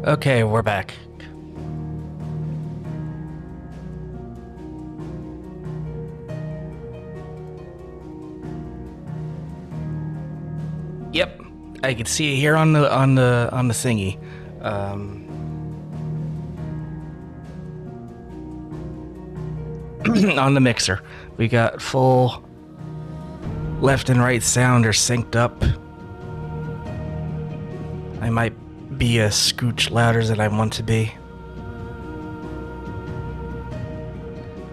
Okay, we're back. Yep, I can see it here on the thingy. On the mixer, we got full left and right sound are synced up. I might be a scooch louder than I want to be.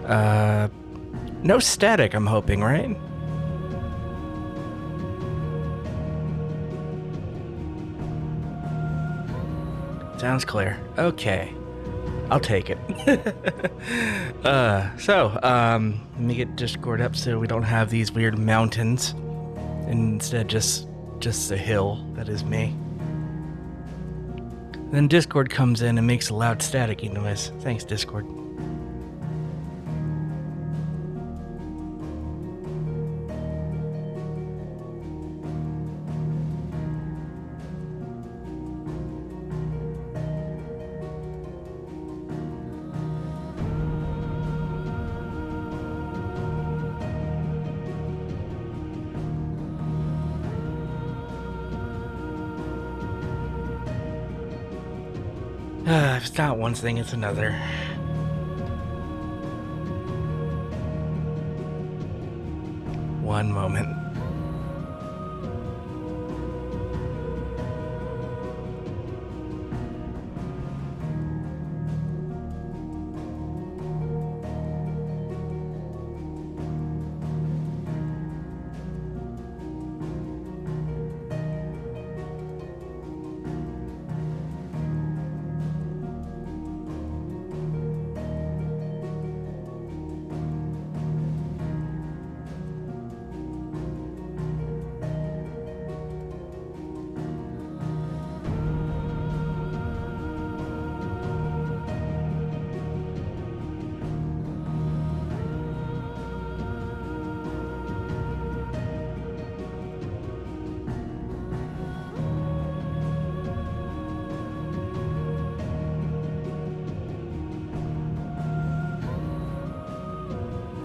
No static, I'm hoping, right? Sounds clear. Okay. I'll take it. Let me get Discord up so we don't have these weird mountains. Instead, just a hill that is me. Then Discord comes in and makes a loud staticky noise. Thanks, Discord. If it's not one thing, it's another. One moment.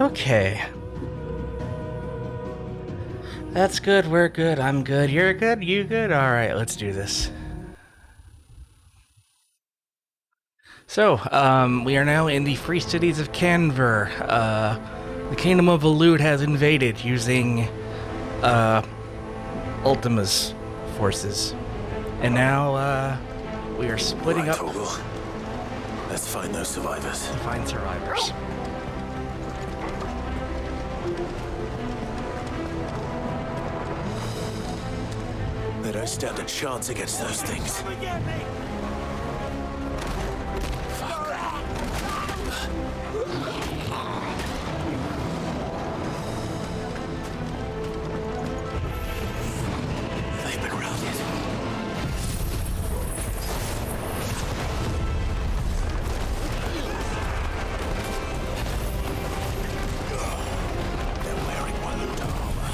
Okay. That's good, we're good, I'm good, you're good, you good? Alright, let's do this. So, we are now in the free cities of Canver. The Kingdom of Elude has invaded using, Ultima's forces. And now, we are splitting up Toggle. Let's find those survivors. to find survivors. They don't stand a chance against those things. They've been routed. They're wearing Walloon armor.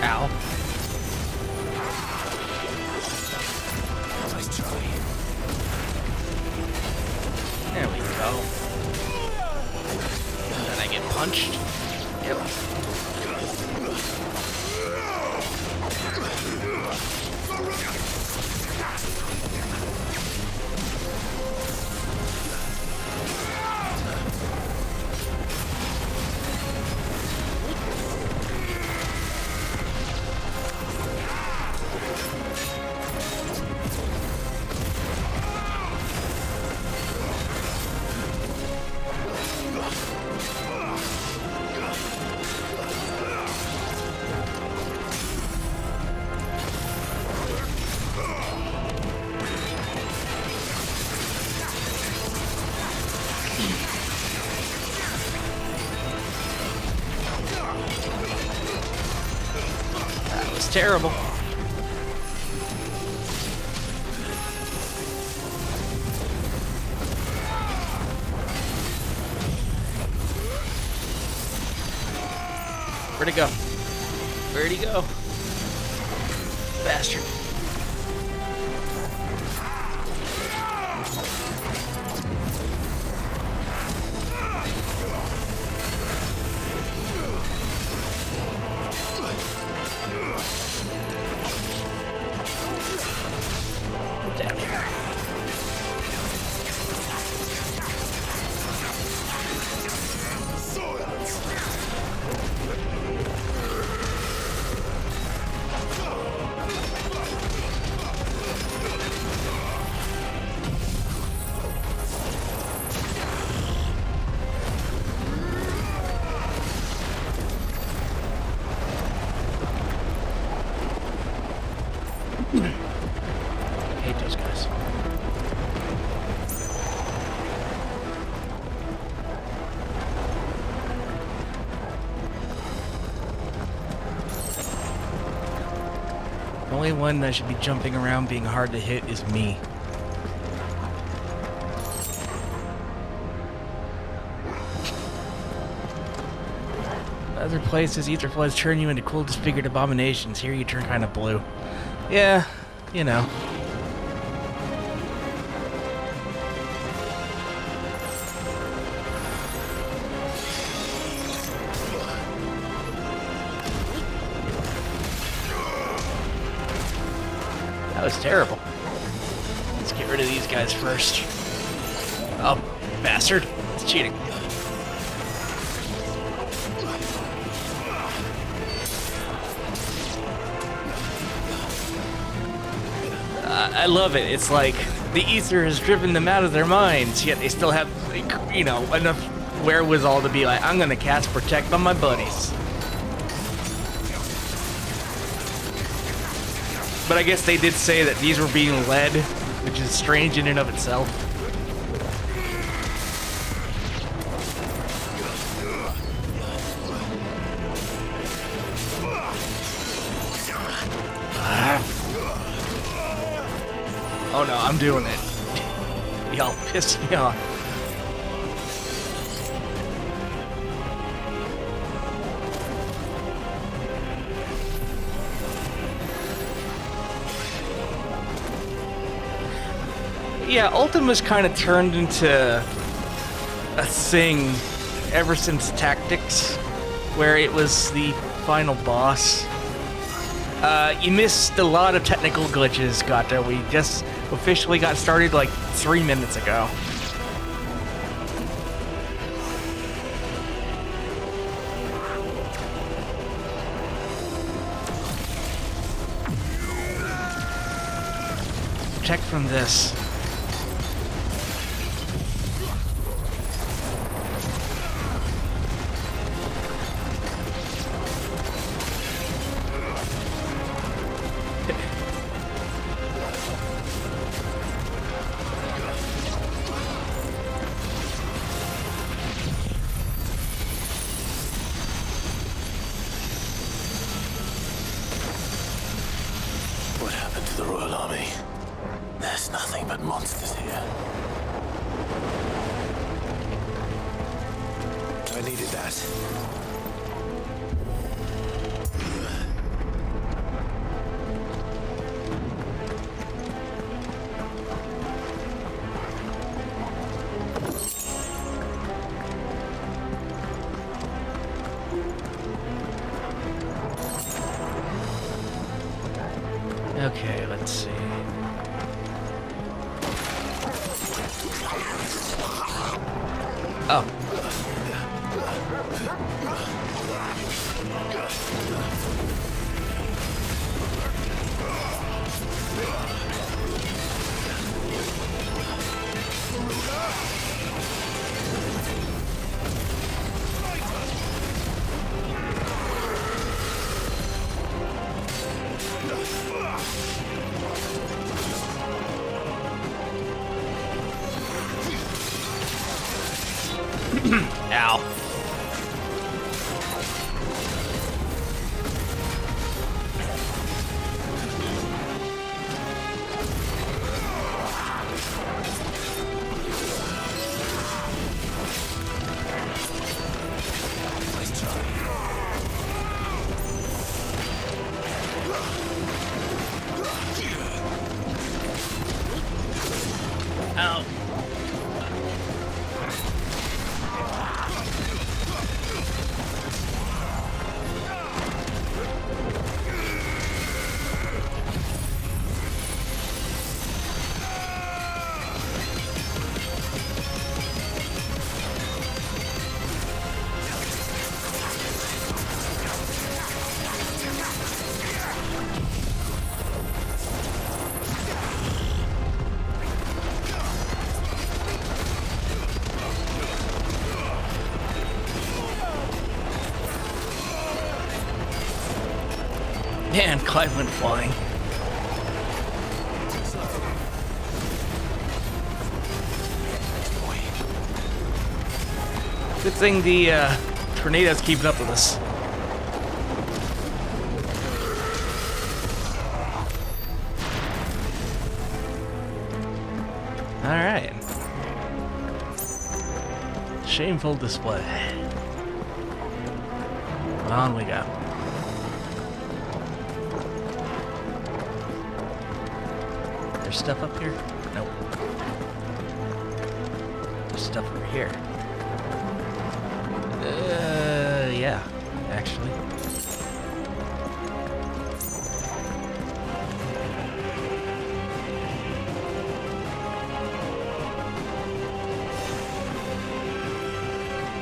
Ow. Nice try. There we go. Then I get punched. Yep. was terrible. Where'd it go? Where'd he go? Bastard. Down here. Hate those guys. The only one that should be jumping around being hard to hit is me. Other places, ether floods turn you into cool, disfigured abominations. Here you turn kind of blue. Yeah, you know. That was terrible. Let's get rid of these guys first. Oh, bastard. It's cheating. I love it. It's like the ether has driven them out of their minds, yet they still have, you know, enough wherewithal to be like, I'm gonna cast Protect on my buddies. But I guess they did say that these were being led, which is strange in and of itself. Oh no, I'm doing it. Y'all piss me off. Yeah, Ultima's kind of turned into a thing ever since Tactics, where it was the final boss. You missed a lot of technical glitches, Gata. We just officially got started like 3 minutes ago. Protect from this. What happened to the Royal Army? There's nothing but monsters here. I needed that. Okay, let's see. Oh. Ow. Man, Clyde went flying. Good thing the tornado's keeping up with us. Alright. Shameful display. On we go. There's stuff up here? Nope. There's stuff over here. Yeah, actually.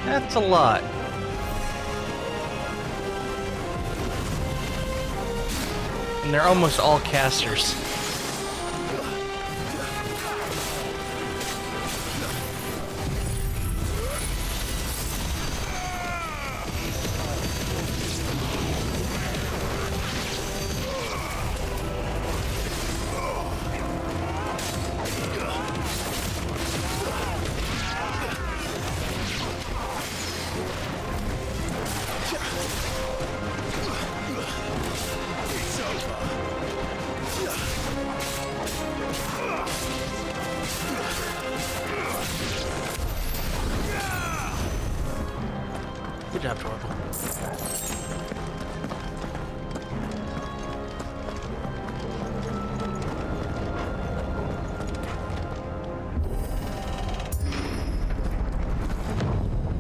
That's a lot. And they're almost all casters. Good job, Torval.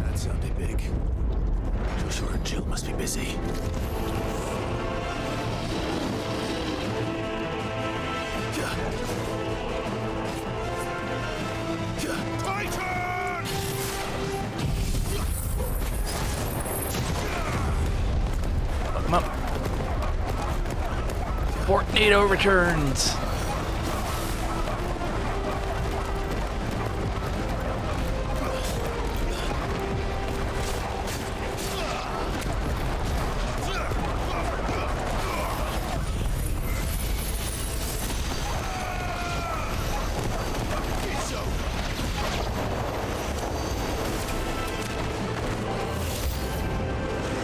That sounded big. Joshua and Jill must be busy. Titan! Fuck 'em up. Fort NATO returns.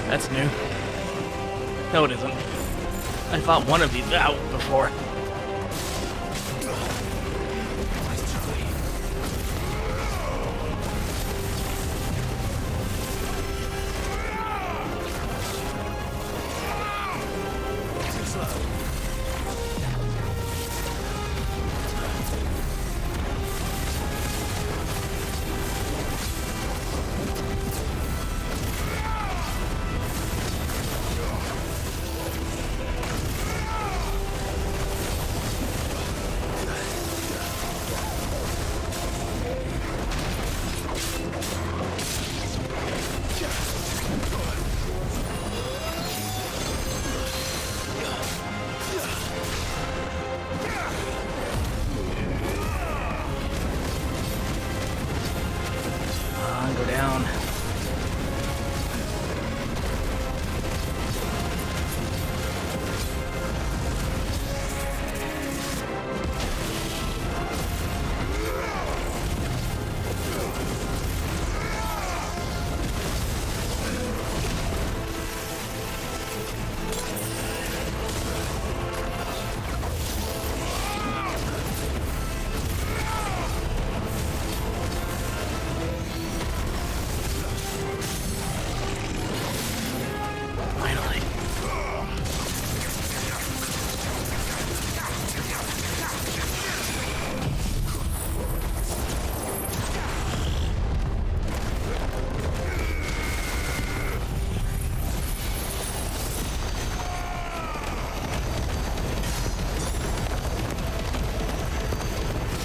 That's new. No, it isn't. I fought one of these out before. Go down.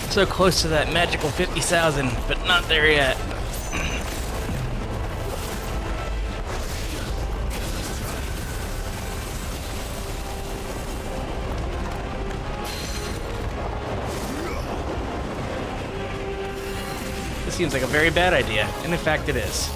So close to that magical 50,000, but not there yet. This seems like a very bad idea, and in fact it is.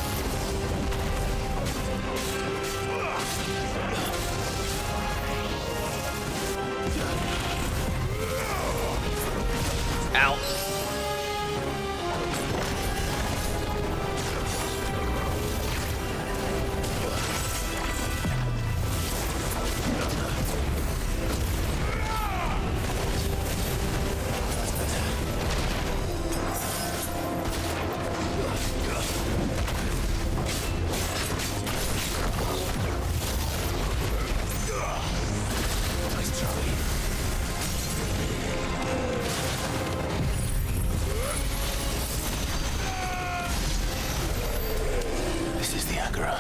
Niagara,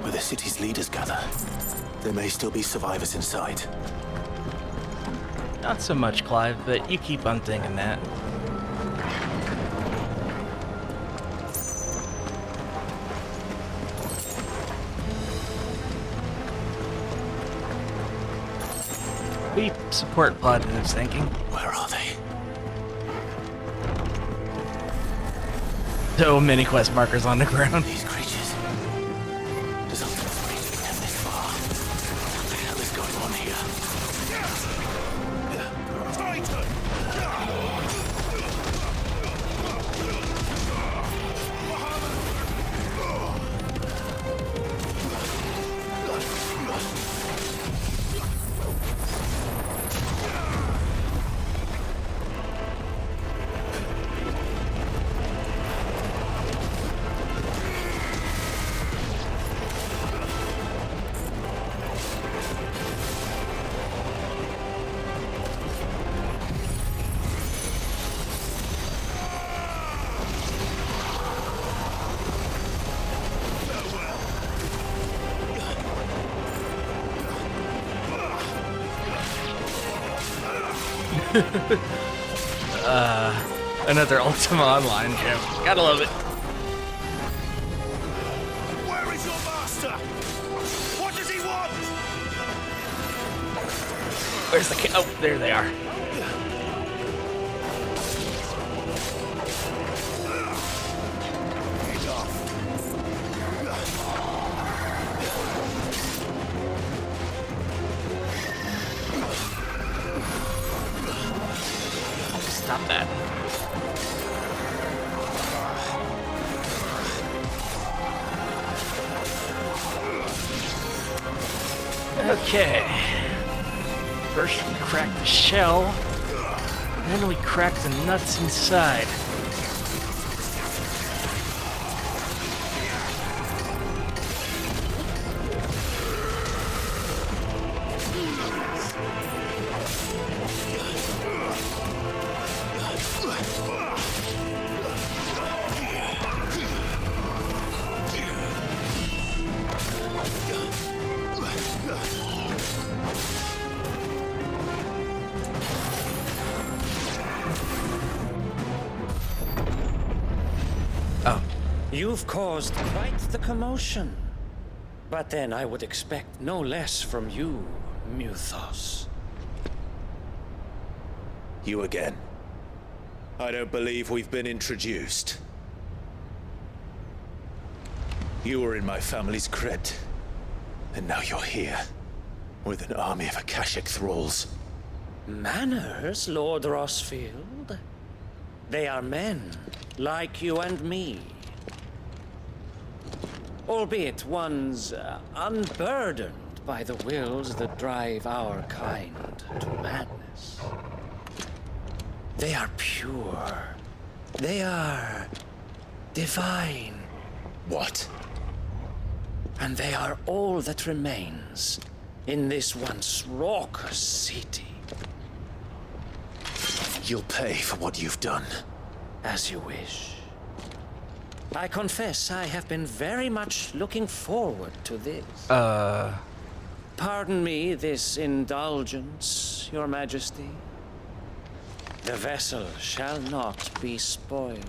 where the city's leaders gather. There may still be survivors inside. Not so much, Clive, but you keep on thinking that. We support positive thinking. Where are they? So many quest markers on the ground. These creatures. Does Ultimus bring them this far? What the hell is going on here? Another Ultima Online gem. Gotta love it. Where is your master? What does he want? Where's the oh, there they are. Stop that. Okay. First we crack the shell, then we crack the nuts inside. You've caused quite the commotion. But then I would expect no less from you, Muthos. You again. I don't believe we've been introduced. You were in my family's crypt, and now you're here, with an army of Akashic thralls. Manners, Lord Rossfield? They are men, like you and me. Albeit one's unburdened by the wills that drive our kind to madness. They are pure. They are divine. What? And they are all that remains in this once raucous city. You'll pay for what you've done. As you wish. I confess I have been very much looking forward to this. Pardon me this indulgence, Your Majesty. The vessel shall not be spoiled.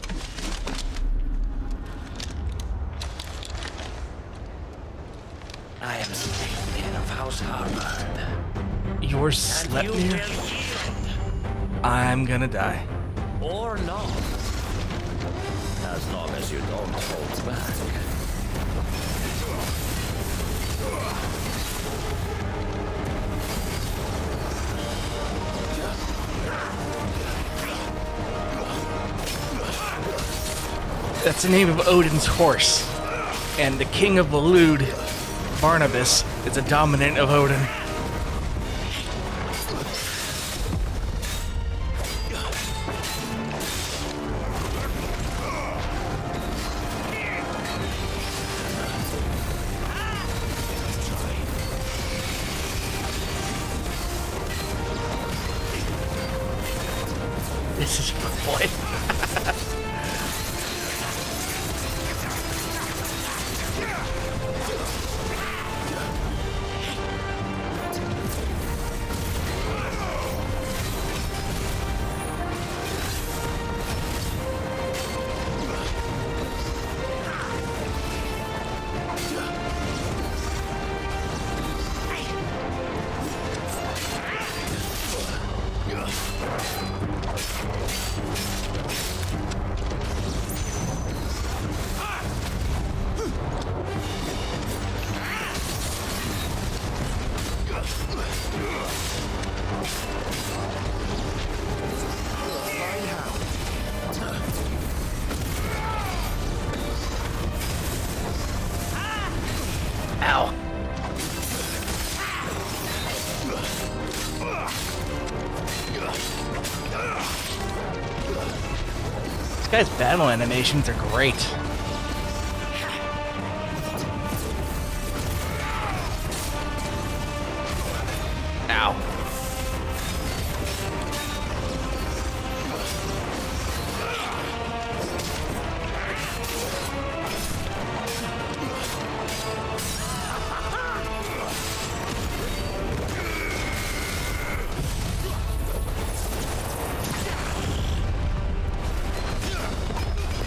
I am Sleipnir of House Harvard. You're And you Sleipnir? will yield, I'm gonna die. or not. As long as you don't hold back. That's the name of Odin's horse. And the king of the Lude, Barnabas, is a dominant of Odin. This is boy. guy's battle animations are great. Ow.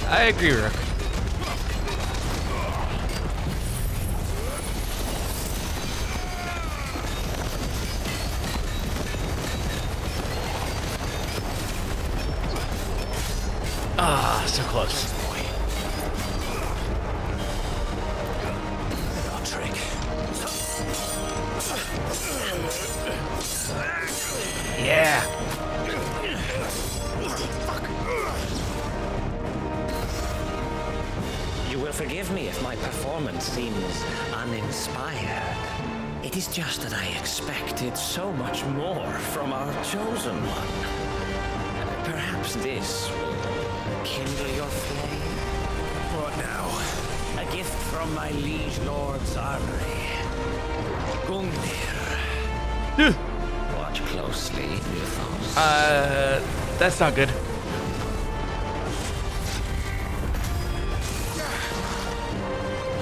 I agree, Rook. Ah, so close. Our trick. Yeah. You will forgive me if my performance seems uninspired. It is just that I expected so much more from our chosen one. Perhaps this will kindle your flame. What now? A gift from my liege lord Zarri. Gungnir. Watch closely, Mythos. That's not good.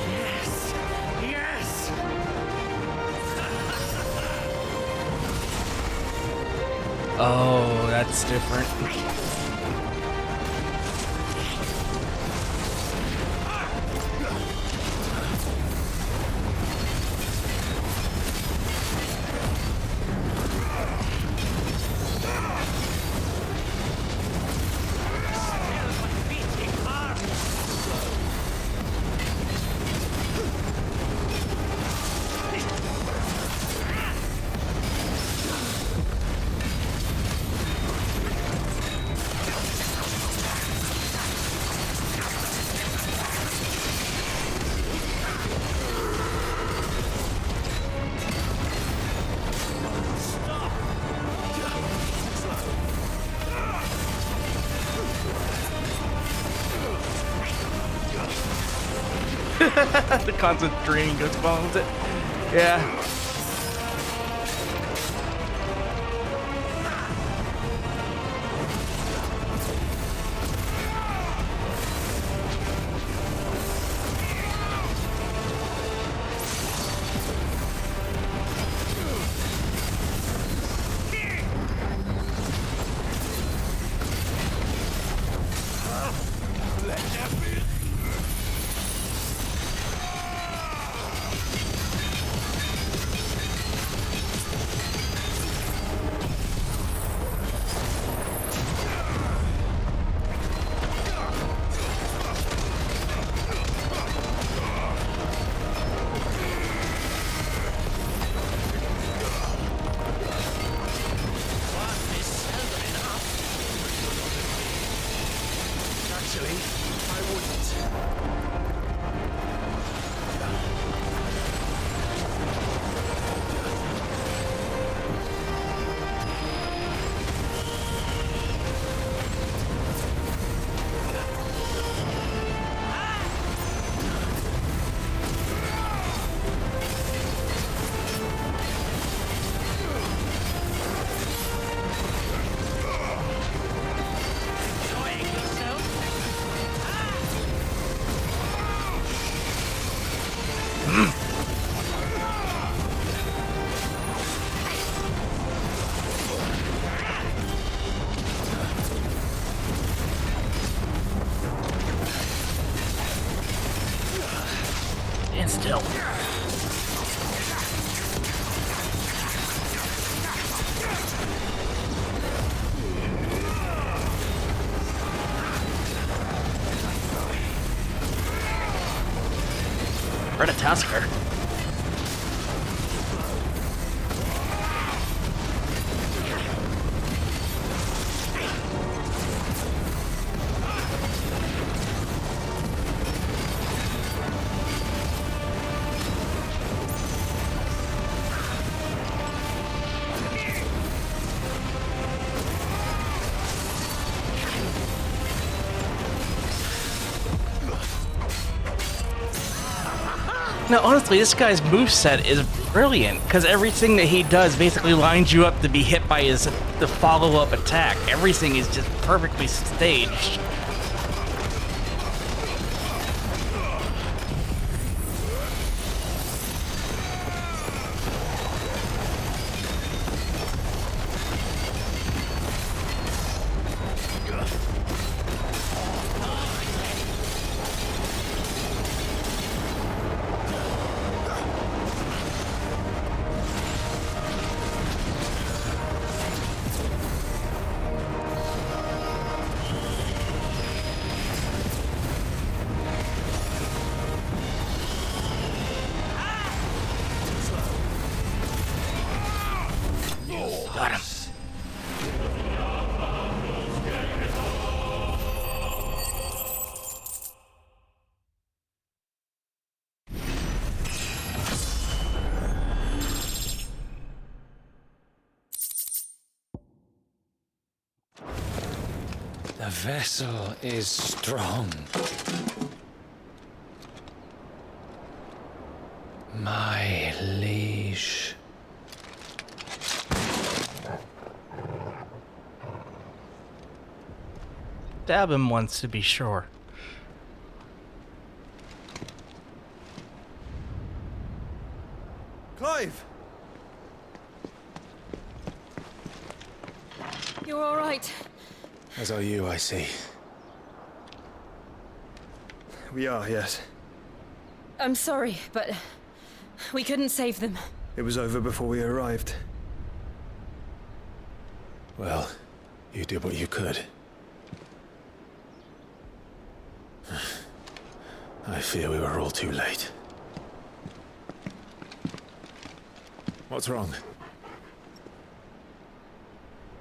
Yes! Yes! Oh, that's different. The constant draining goes bombs it. Yeah. And still. We're at a Tasker. No, honestly, this guy's moveset is brilliant, because everything that he does basically lines you up to be hit by the follow-up attack. Everything is just perfectly staged. Got him. The vessel is strong. My liege. Stab him once to be sure. Clive! You're all right. As are you, I see. We are, yes. I'm sorry, but we couldn't save them. It was over before we arrived. Well, you did what you could. I fear we were all too late. What's wrong?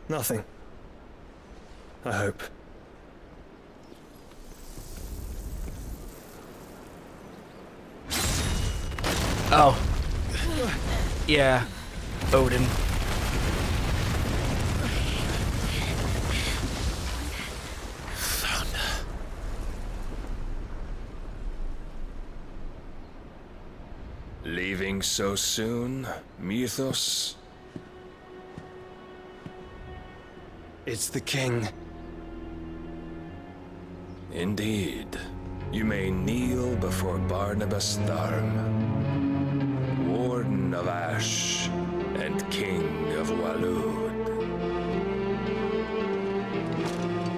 Nothing. I hope. Oh. Yeah. Odin. Leaving so soon, Mythos? It's the king. Indeed. You may kneel before Barnabas Tharm, Warden of Ash and King of Waloed.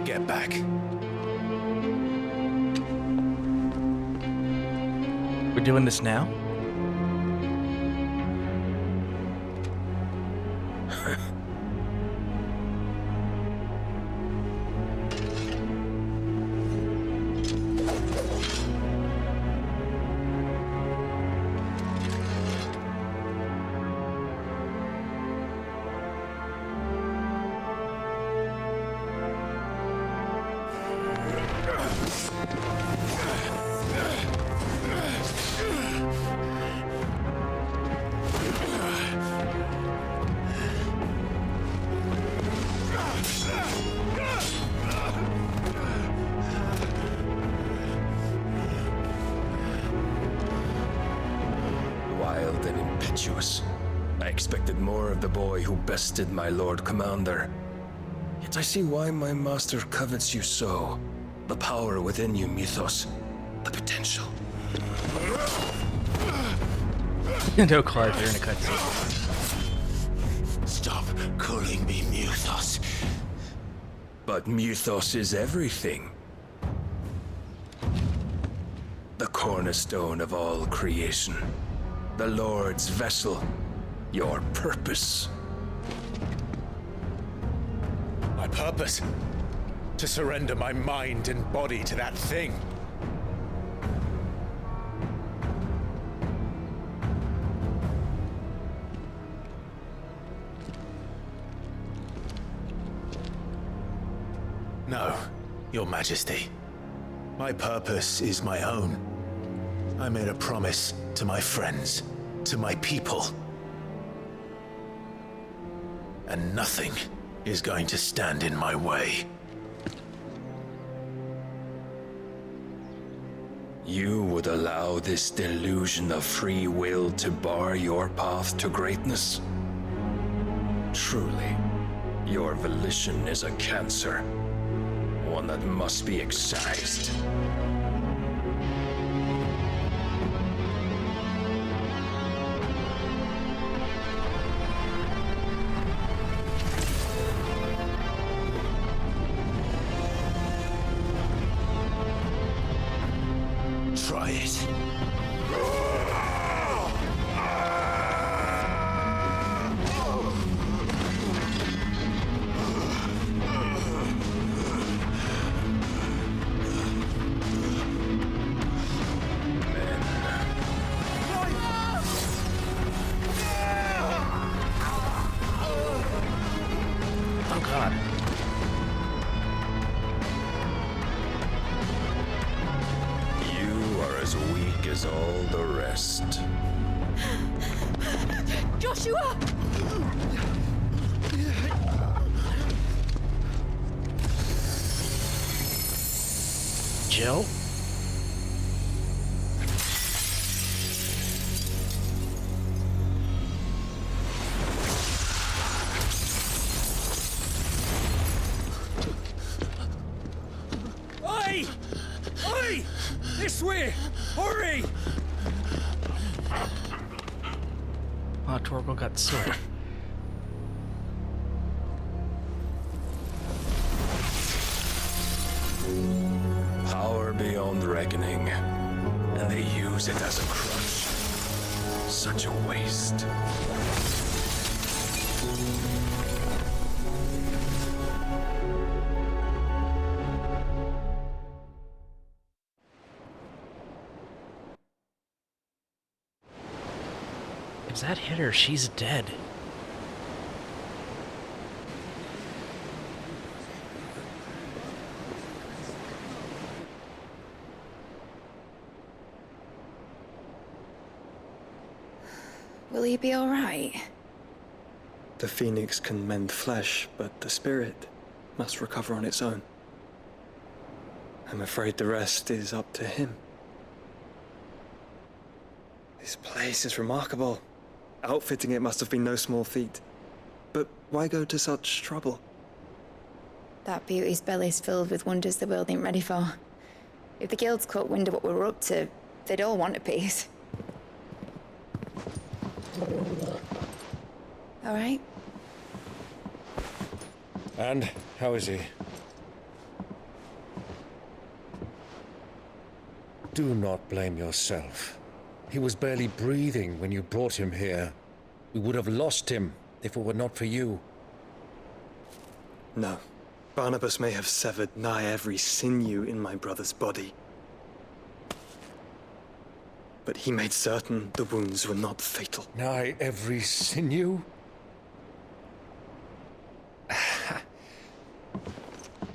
Get back. We're doing this now? Wild and impetuous. I expected more of the boy who bested my Lord Commander. Yet I see why my master covets you so. The power within you, Mythos. The potential. No, Clive, you're in a cutscene. Stop calling me Mythos. But Mythos is everything. The cornerstone of all creation. The Lord's vessel. Your purpose. My purpose? To surrender my mind and body to that thing. No, Your Majesty. My purpose is my own. I made a promise to my friends, to my people. And nothing is going to stand in my way. You would allow this delusion of free will to bar your path to greatness? Truly, your volition is a cancer, one that must be excised. Try it. Oh god. You are as weak as all the rest. Joshua! Jill? Oi! Oi! This way! Hurry! Oh, Torgal got sword. Power beyond reckoning, and they use it as a crutch. Such a waste. If that hit her, she's dead. Will he be all right? The phoenix can mend flesh, but the spirit must recover on its own. I'm afraid the rest is up to him. This place is remarkable. Outfitting it must have been no small feat. But why go to such trouble? That beauty's belly's filled with wonders the world ain't ready for. If the guilds caught wind of what we were up to, they'd all want a piece. All right? And how is he? Do not blame yourself. He was barely breathing when you brought him here. We would have lost him if it were not for you. No. Barnabas may have severed nigh every sinew in my brother's body. But he made certain the wounds were not fatal. Nigh every sinew?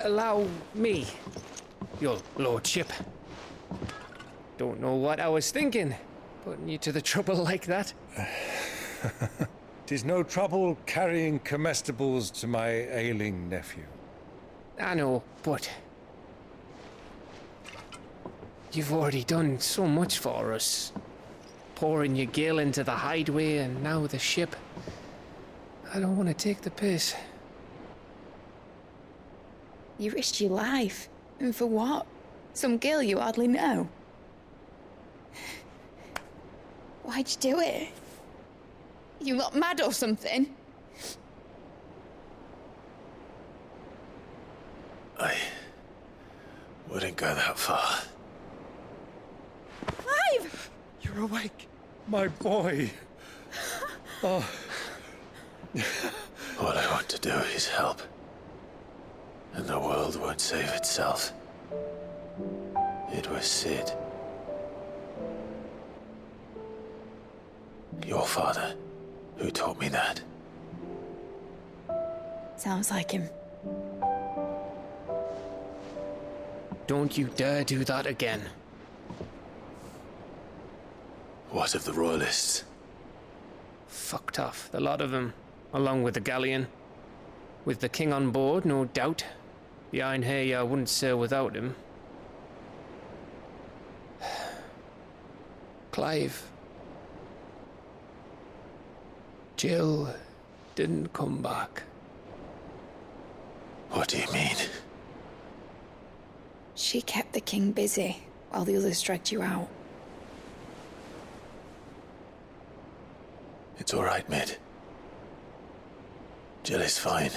Allow me, your lordship. Don't know what I was thinking, putting you to the trouble like that. 'Tis no trouble carrying comestibles to my ailing nephew. I know, but you've already done so much for us. Pouring your gil into the hideaway and now the ship. I don't want to take the piss. You risked your life. And for what? Some girl you hardly know. Why'd you do it? You lot mad or something? I wouldn't go that far. Clive! You're awake, my boy. Oh. All I want to do is help. And the world won't save itself. It was Sid. Your father, who taught me that. Sounds like him. Don't you dare do that again. What of the Royalists? Fucked off, the lot of them, along with the galleon. With the king on board, no doubt. Behind here, I wouldn't sail without him. Clive. Jill didn't come back. What do you mean? She kept the king busy while the others dragged you out. It's all right, Mid. Jill is fine.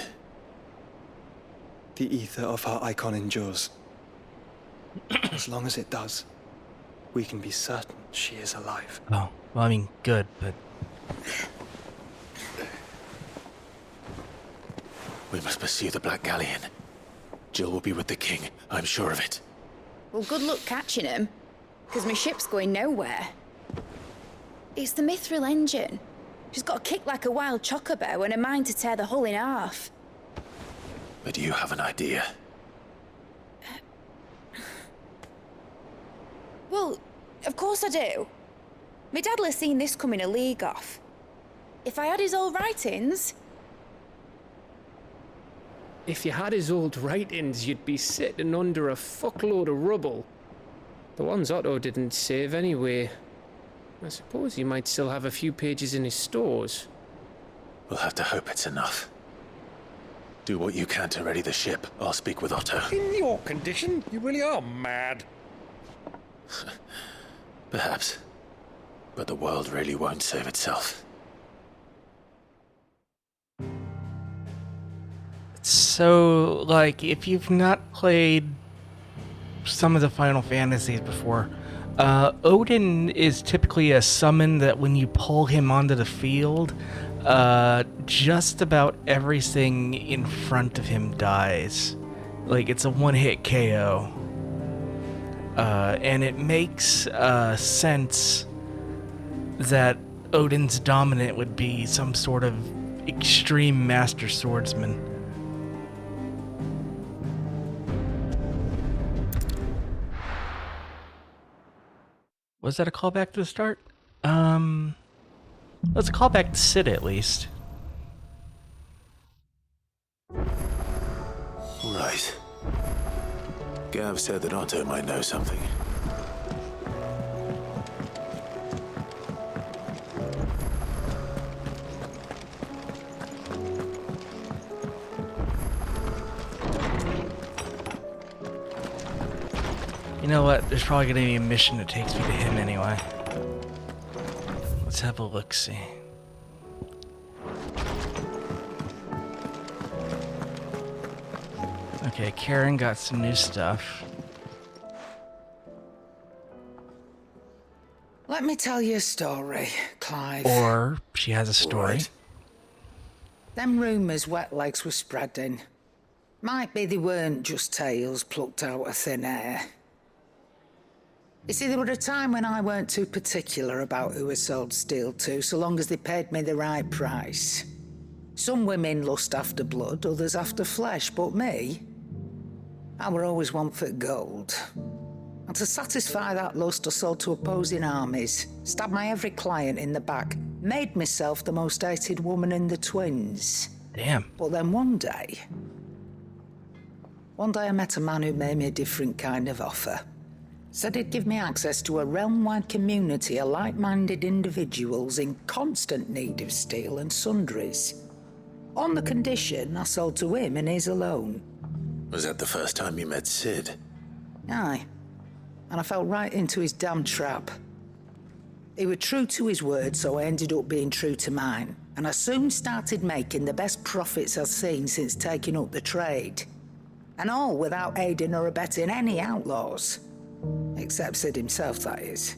The ether of her icon endures. As long as it does, we can be certain she is alive. Oh, well, I mean, good, but... We must pursue the Black Galleon. Jill will be with the king, I'm sure of it. Well, good luck catching him, because my ship's going nowhere. It's the Mithril engine. She's got a kick like a wild chocobo and a mind to tear the hull in half. But you have an idea. Well, of course I do. My dad'll have seen this coming a league off. If I had his old writings... If you had his old writings, you'd be sitting under a fuckload of rubble. The ones Otto didn't save anyway. I suppose he might still have a few pages in his stores. We'll have to hope it's enough. Do what you can to ready the ship. I'll speak with Otto. In your condition, you really are mad. Perhaps. But the world really won't save itself. So, like, if you've not played some of the Final Fantasies before, Odin is typically a summon that when you pull him onto the field, just about everything in front of him dies. Like, it's a one-hit KO. And it makes sense that Odin's dominant would be some sort of extreme master swordsman. Was that a callback to the start? Let's call back to Sid at least. Right. Gav said that Otto might know something. You know what? There's probably going to be a mission that takes me to him anyway. Let's have a look-see. Okay, Karen got some new stuff. Let me tell you a story, Clive. Or she has a story. Right. Them rumours Wetlegs were spreading. Might be they weren't just tales plucked out of thin air. You see, there were a time when I weren't too particular about who I sold steel to, so long as they paid me the right price. Some women lust after blood, others after flesh, but me, I were always one for gold. And to satisfy that lust, I sold to opposing armies, stabbed my every client in the back, made myself the most hated woman in the twins. Damn. But then one day I met a man who made me a different kind of offer. Said he'd give me access to a realm-wide community of like-minded individuals in constant need of steel and sundries. On the condition I sold to him and his alone. Was that the first time you met Sid? Aye. And I fell right into his damn trap. He was true to his word, so I ended up being true to mine. And I soon started making the best profits I've seen since taking up the trade. And all without aiding or abetting any outlaws. Except Sid himself, that is.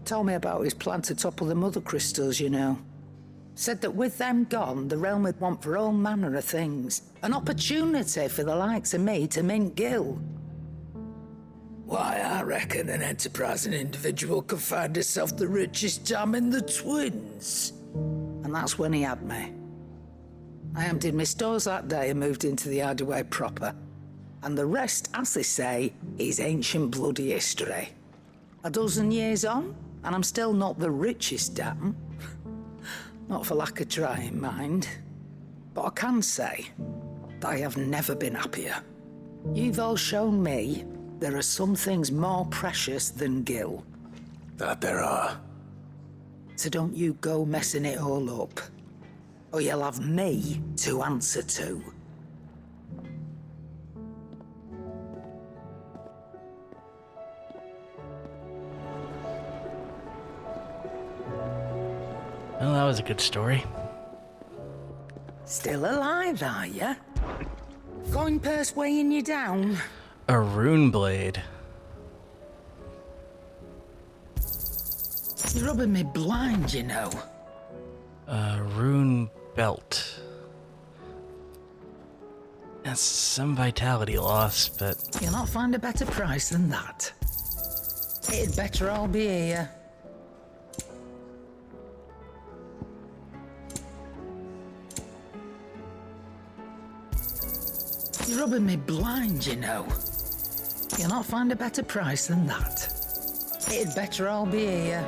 Told me about his plan to topple the mother crystals, you know. Said that with them gone, the realm would want for all manner of things. An opportunity for the likes of me to mint gil. Why, I reckon an enterprising individual could find himself the richest dam in the twins. And that's when he had me. I emptied my stores that day and moved into the hideaway proper. And the rest, as they say, is ancient bloody history. A dozen years on, and I'm still not the richest dam. Not for lack of trying, mind. But I can say that I have never been happier. You've all shown me there are some things more precious than gil. That there are. So don't you go messing it all up. Or you'll have me to answer to. Well, that was a good story. Still alive, are ya? Coin purse weighing you down? A rune blade. You're rubbing me blind, you know. A rune belt. That's some vitality loss, but... You'll not find a better price than that. It'd better all be here. You're rubbing me blind, you know. You'll not find a better price than that. It'd better all be here.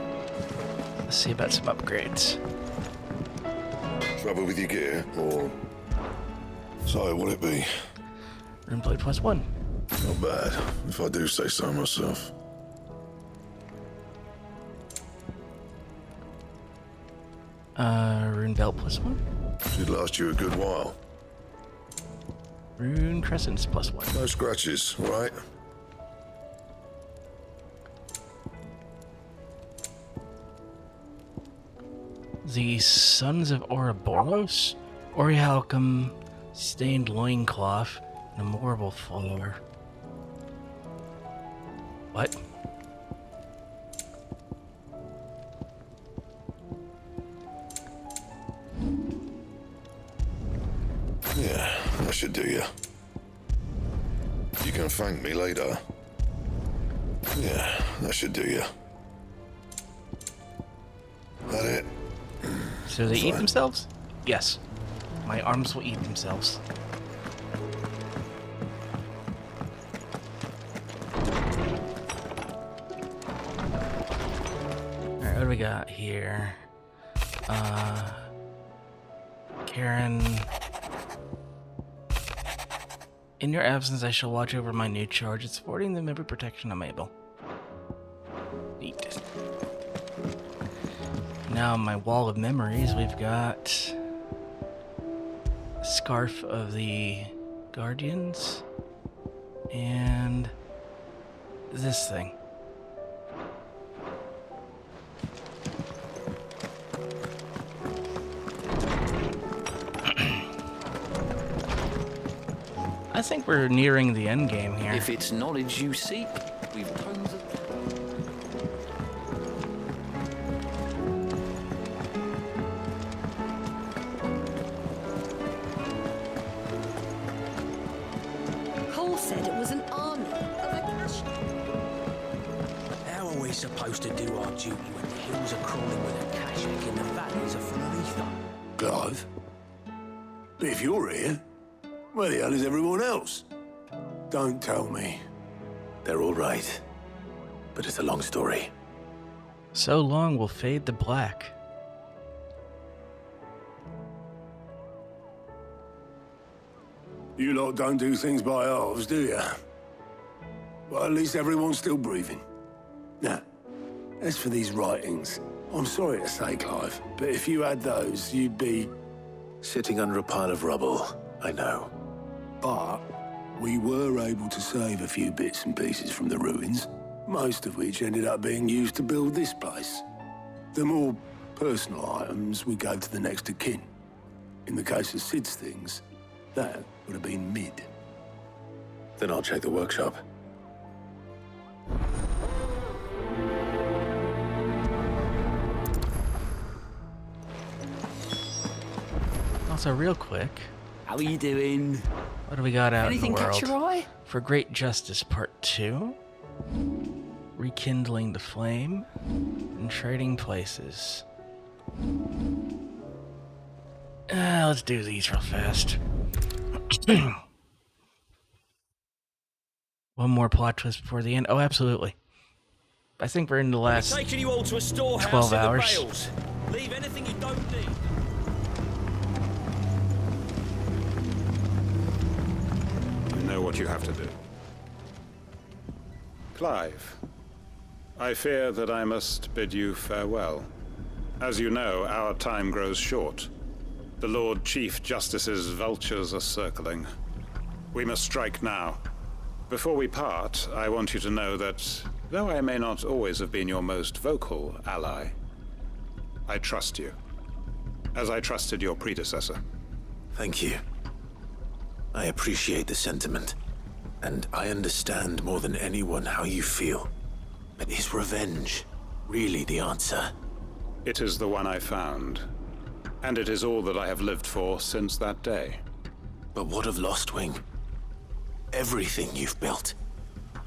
Let's see about some upgrades. Trouble with your gear, or... So, will it be? Rune blade +1. Not bad, if I do say so myself. Rune belt +1. Should last you a good while. Rune crescents +1. No scratches, right? The Sons of Ouroboros, Orihalcum, stained loincloth, and a memorable follower. What? Yeah, that should do you. You can thank me later. Yeah, that should do you. That it? So they eat Fine. themselves? Yes. My arms will eat themselves. Alright, what do we got here? Karen. In your absence, I shall watch over my new charge. It's affording them every protection I'm able. Neat. Now, on my wall of memories, we've got Scarf of the Guardians and this thing. I think we're nearing the end game here. If it's knowledge you seek, we've tons of... Cole said it was an army of a cash. How are we supposed to do our duty when the hills are crawling with a Kashak and the valleys are full of ether? Clive? But if you're here, where the hell is everyone else? Don't tell me. They're all right. But it's a long story. So long will fade to black. You lot don't do things by halves, do you? Well, at least everyone's still breathing. Now, as for these writings, I'm sorry to say, Clive, but if you had those, you'd be... sitting under a pile of rubble, I know. But we were able to save a few bits and pieces from the ruins, most of which ended up being used to build this place. The more personal items we gave to the next of kin. In the case of Sid's things, that would have been mid. Then I'll check the workshop. Also, real quick, How are you doing? what do we got out Anything in the world? catch your eye? For Great Justice Part 2, Rekindling the Flame, and Trading Places. Let's do these real fast. One more plot twist before the end. Oh, absolutely. I think we're in the last Taking you all to a storehouse 12 in hours. the Vales. Leave anything you don't need. You know what you have to do. Clive, I fear that I must bid you farewell. As you know, our time grows short. The Lord Chief Justice's vultures are circling. We must strike now. Before we part, I want you to know that, though I may not always have been your most vocal ally, I trust you, as I trusted your predecessor. Thank you. I appreciate the sentiment, and I understand more than anyone how you feel. But is revenge really the answer? It is the one I found, and it is all that I have lived for since that day. But what of Lostwing? Everything you've built.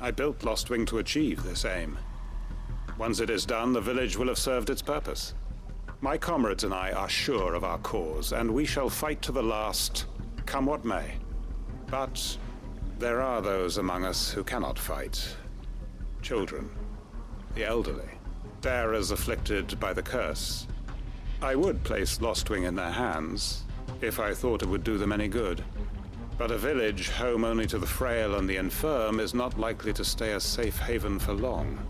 I built Lostwing to achieve this aim. Once it is done, the village will have served its purpose. My comrades and I are sure of our cause, and we shall fight to the last, come what may. But there are those among us who cannot fight. Children, the elderly, bearers afflicted by the curse. I would place Lostwing in their hands, if I thought it would do them any good. But a village home only to the frail and the infirm is not likely to stay a safe haven for long.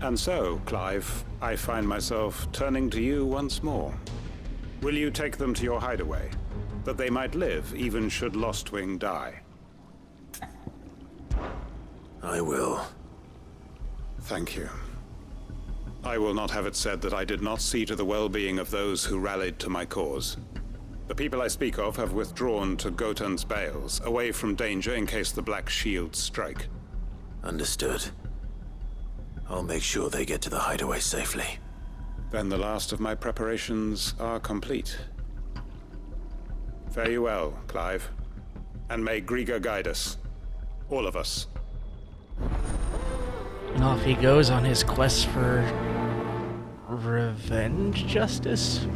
And so, Clive, I find myself turning to you once more. Will you take them to your hideaway, that they might live even should Lostwing die? I will. Thank you. I will not have it said that I did not see to the well-being of those who rallied to my cause. The people I speak of have withdrawn to Gotan's Bales, away from danger in case the Black Shields strike. Understood. I'll make sure they get to the hideaway safely. Then the last of my preparations are complete. Fare you well, Clive. And may Griga guide us. All of us. And off he goes on his quest for revenge justice.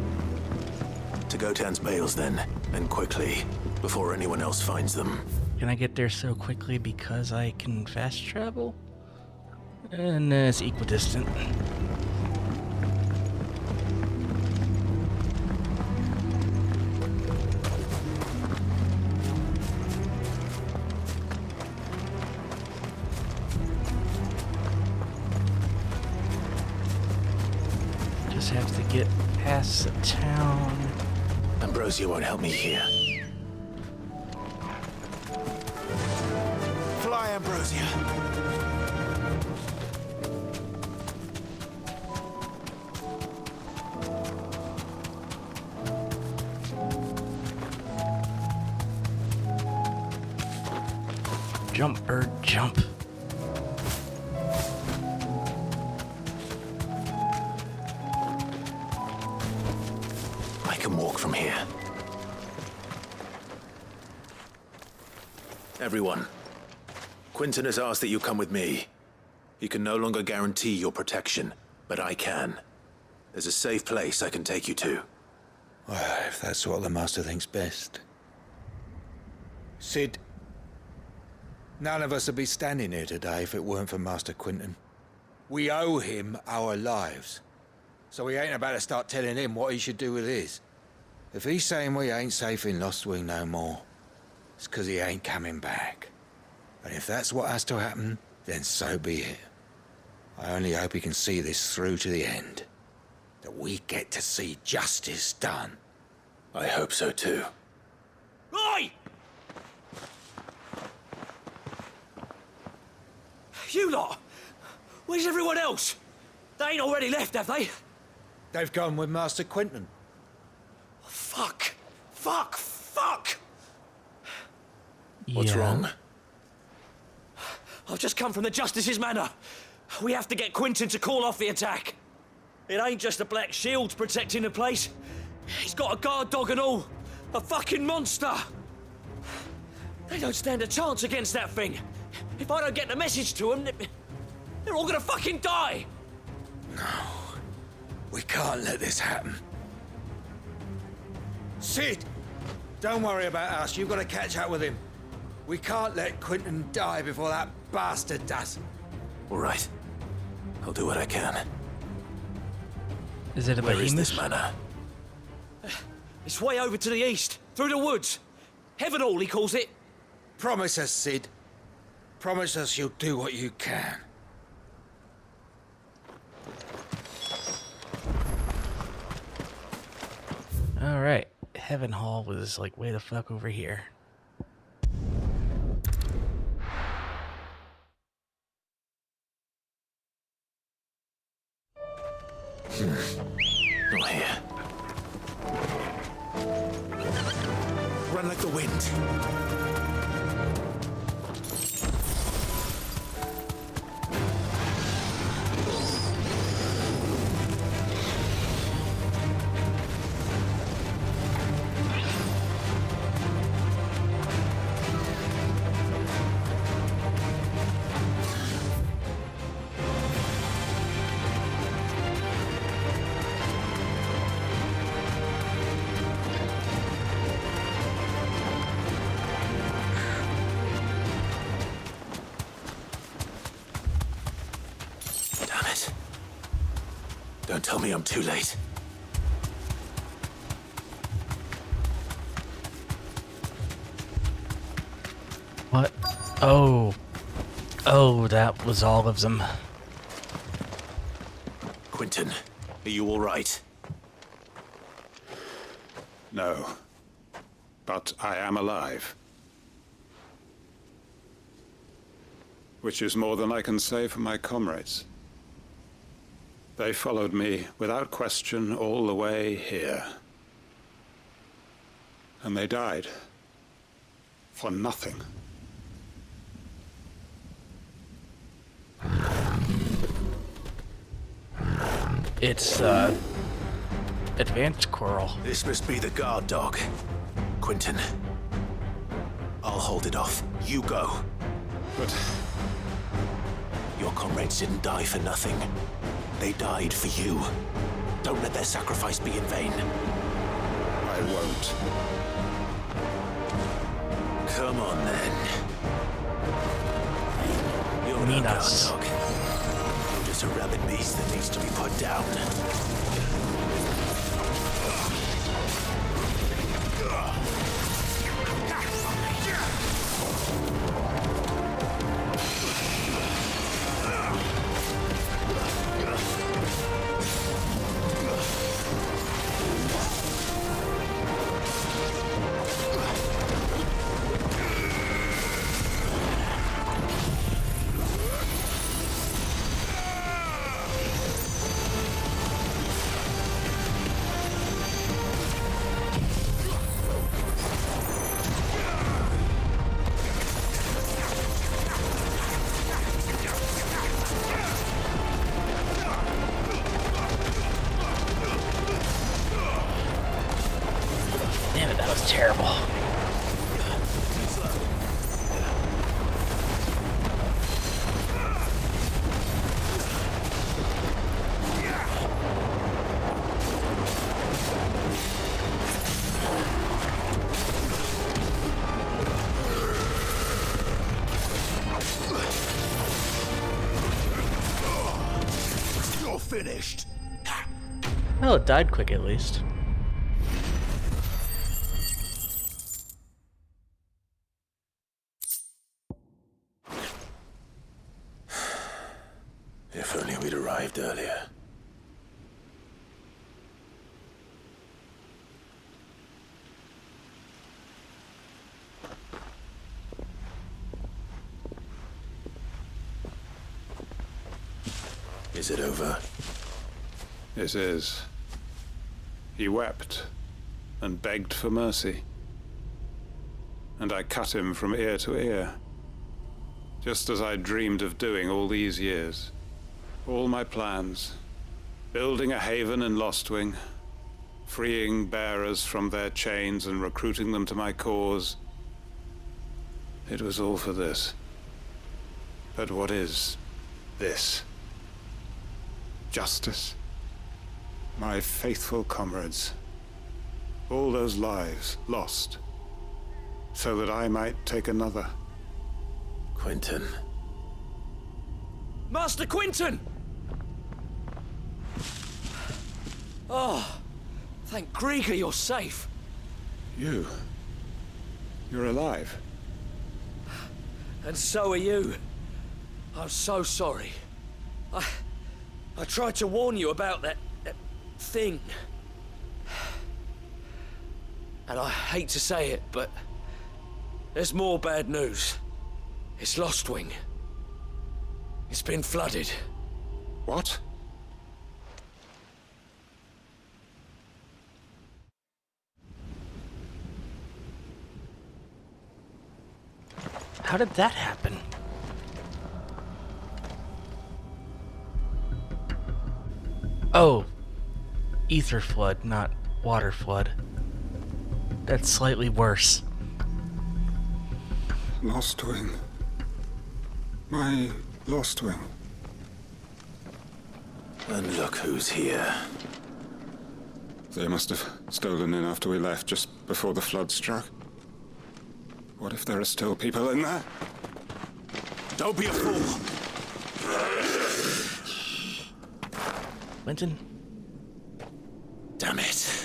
To Gotan's Bales then, and quickly, before anyone else finds them. Can I get there so quickly because I can fast travel? And it's equidistant. Just have to get past the town. Ambrosia won't help me here. Fly, Ambrosia! Jump, bird, jump. I can walk from here. Everyone, Quinton has asked that you come with me. He can no longer guarantee your protection, but I can. There's a safe place I can take you to. Well, if that's what the Master thinks best. Sid, none of us would be standing here today if it weren't for Master Quinton. We owe him our lives. So we ain't about to start telling him what he should do with his. If he's saying we ain't safe in Lostwing no more, it's 'cause he ain't coming back. And if that's what has to happen, then so be it. I only hope he can see this through to the end. That we get to see justice done. I hope so too. Oi! You lot! Where's everyone else? They ain't already left, have they? They've gone with Master Quinton. Fuck! Fuck! Fuck! What's wrong? I've just come from the Justice's manor. We have to get Quinton to call off the attack. It ain't just the Black Shields protecting the place. He's got a guard dog and all. A fucking monster. They don't stand a chance against that thing. If I don't get the message to them, they're all gonna fucking die. No. We can't let this happen. Sid! Don't worry about us. You've got to catch up with him. We can't let Quinton die before that bastard does. All right. I'll do what I can. Is it a Where is behemoth? this manor? It's way over to the east, through the woods. Heavenhall, he calls it. Promise us, Sid. Promise us you'll do what you can. Alright. Heaven Hall was like way the fuck over here. Not here. Run like the wind. Damn it. Don't tell me I'm too late. What? Oh. Oh, that was all of them. Quentin, are you all right? No. But I am alive. Which is more than I can say for my comrades. They followed me without question all the way here. And they died. For nothing. It's, advanced coral. This must be the guard dog. Quentin. I'll hold it off. You go. But... Your comrades didn't die for nothing. They died for you. Don't let their sacrifice be in vain. I won't. Come on, then. You're Mean no guard us. dog. You're just a rabid beast that needs to be put down. Damn it, that was terrible. You're finished. Well, it died quick at least. If only we'd arrived earlier. Is it over? It is. He wept and begged for mercy. And I cut him from ear to ear. Just as I dreamed of doing all these years. All my plans. Building a haven in Lostwing. Freeing bearers from their chains and recruiting them to my cause. It was all for this. But what is this? Justice? My faithful comrades. All those lives lost. So that I might take another. Quentin. Master Quentin! Oh, thank Grieger you're safe. You're alive. And so are you. I'm so sorry. I tried to warn you about that thing. And I hate to say it, but there's more bad news. It's Lostwing. It's been flooded. What? How did that happen? Oh, ether flood, not water flood. That's slightly worse. Lostwing. My Lostwing. And look who's here. They must have stolen in after we left, just before the flood struck. What if there are still people in there? Don't be a fool! Quentin? Damn it.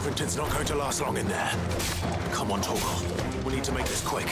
Quentin's not going to last long in there. Come on, Torgal. We need to make this quick.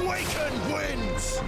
Waken winds!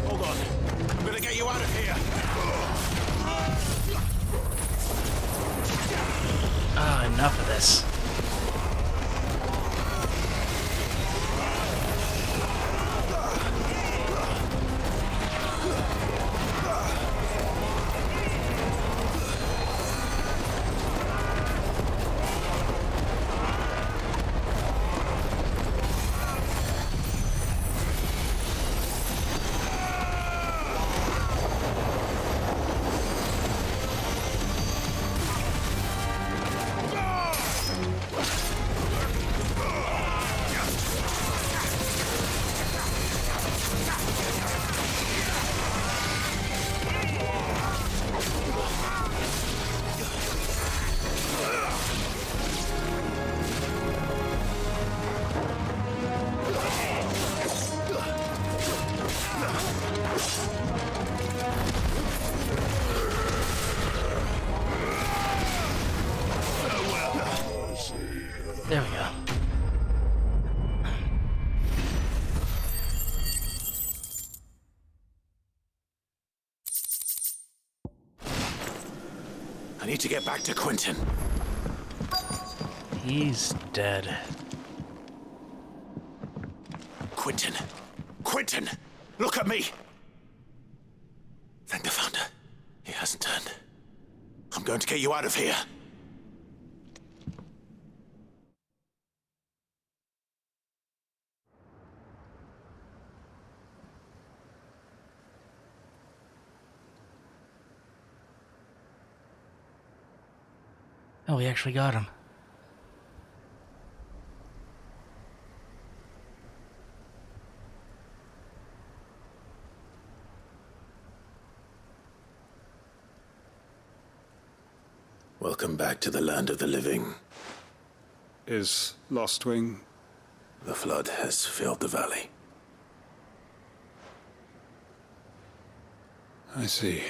Hold on. I'm gonna get you out of here. Ah, enough of this. There we go. I need to get back to Quentin. He's dead. Quentin! Quentin! Look at me! Thank the Founder. He hasn't turned. I'm going to get you out of here. Oh, we actually got him. Welcome back to the land of the living. Is Lostwing? The flood has filled the valley. I see.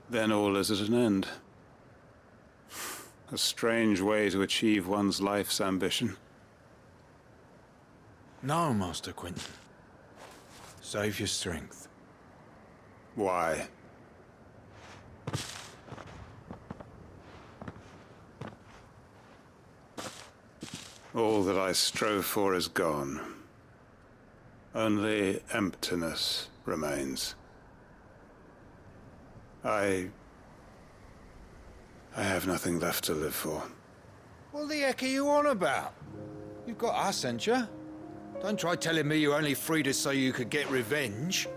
Then all is at an end. A strange way to achieve one's life's ambition. No, Master Quinton. Save your strength. Why? All that I strove for is gone. Only emptiness remains. I have nothing left to live for. What the heck are you on about? You've got us, ain't you? Don't try telling me you only freed us so you could get revenge.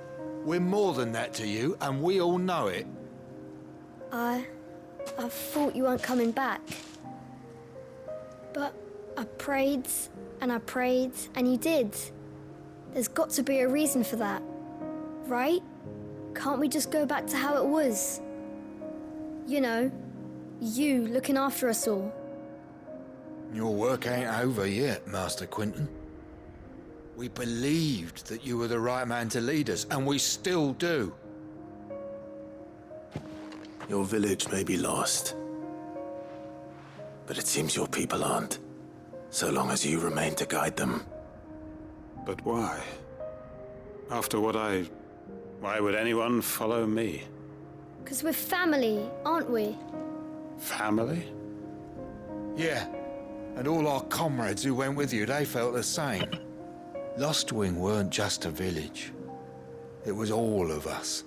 We're more than that to you, and we all know it. I thought you weren't coming back. But I prayed, and you did. There's got to be a reason for that, right? Can't we just go back to how it was? You know, you looking after us all. Your work ain't over yet, Master Quinton. We believed that you were the right man to lead us, and we still do. Your village may be lost, but it seems your people aren't, so long as you remain to guide them. But why? After what why would anyone follow me? 'Cause we're family, aren't we? Family? Yeah, and all our comrades who went with you, they felt the same. Lostwing weren't just a village. It was all of us.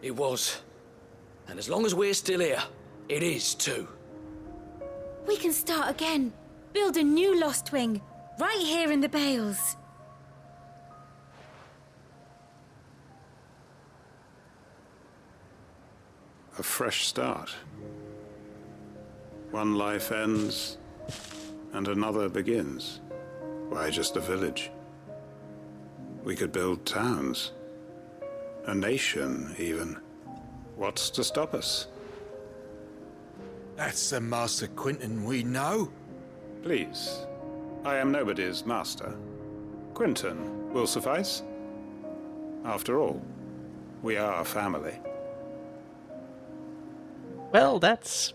It was. And as long as we're still here, it is too. We can start again. Build a new Lostwing, right here in the Bales. A fresh start. One life ends, and another begins. Why just a village? We could build towns. A nation, even. What's to stop us? That's the Master Quinton we know. Please. I am nobody's master. Quinton will suffice. After all, we are family. Well, that's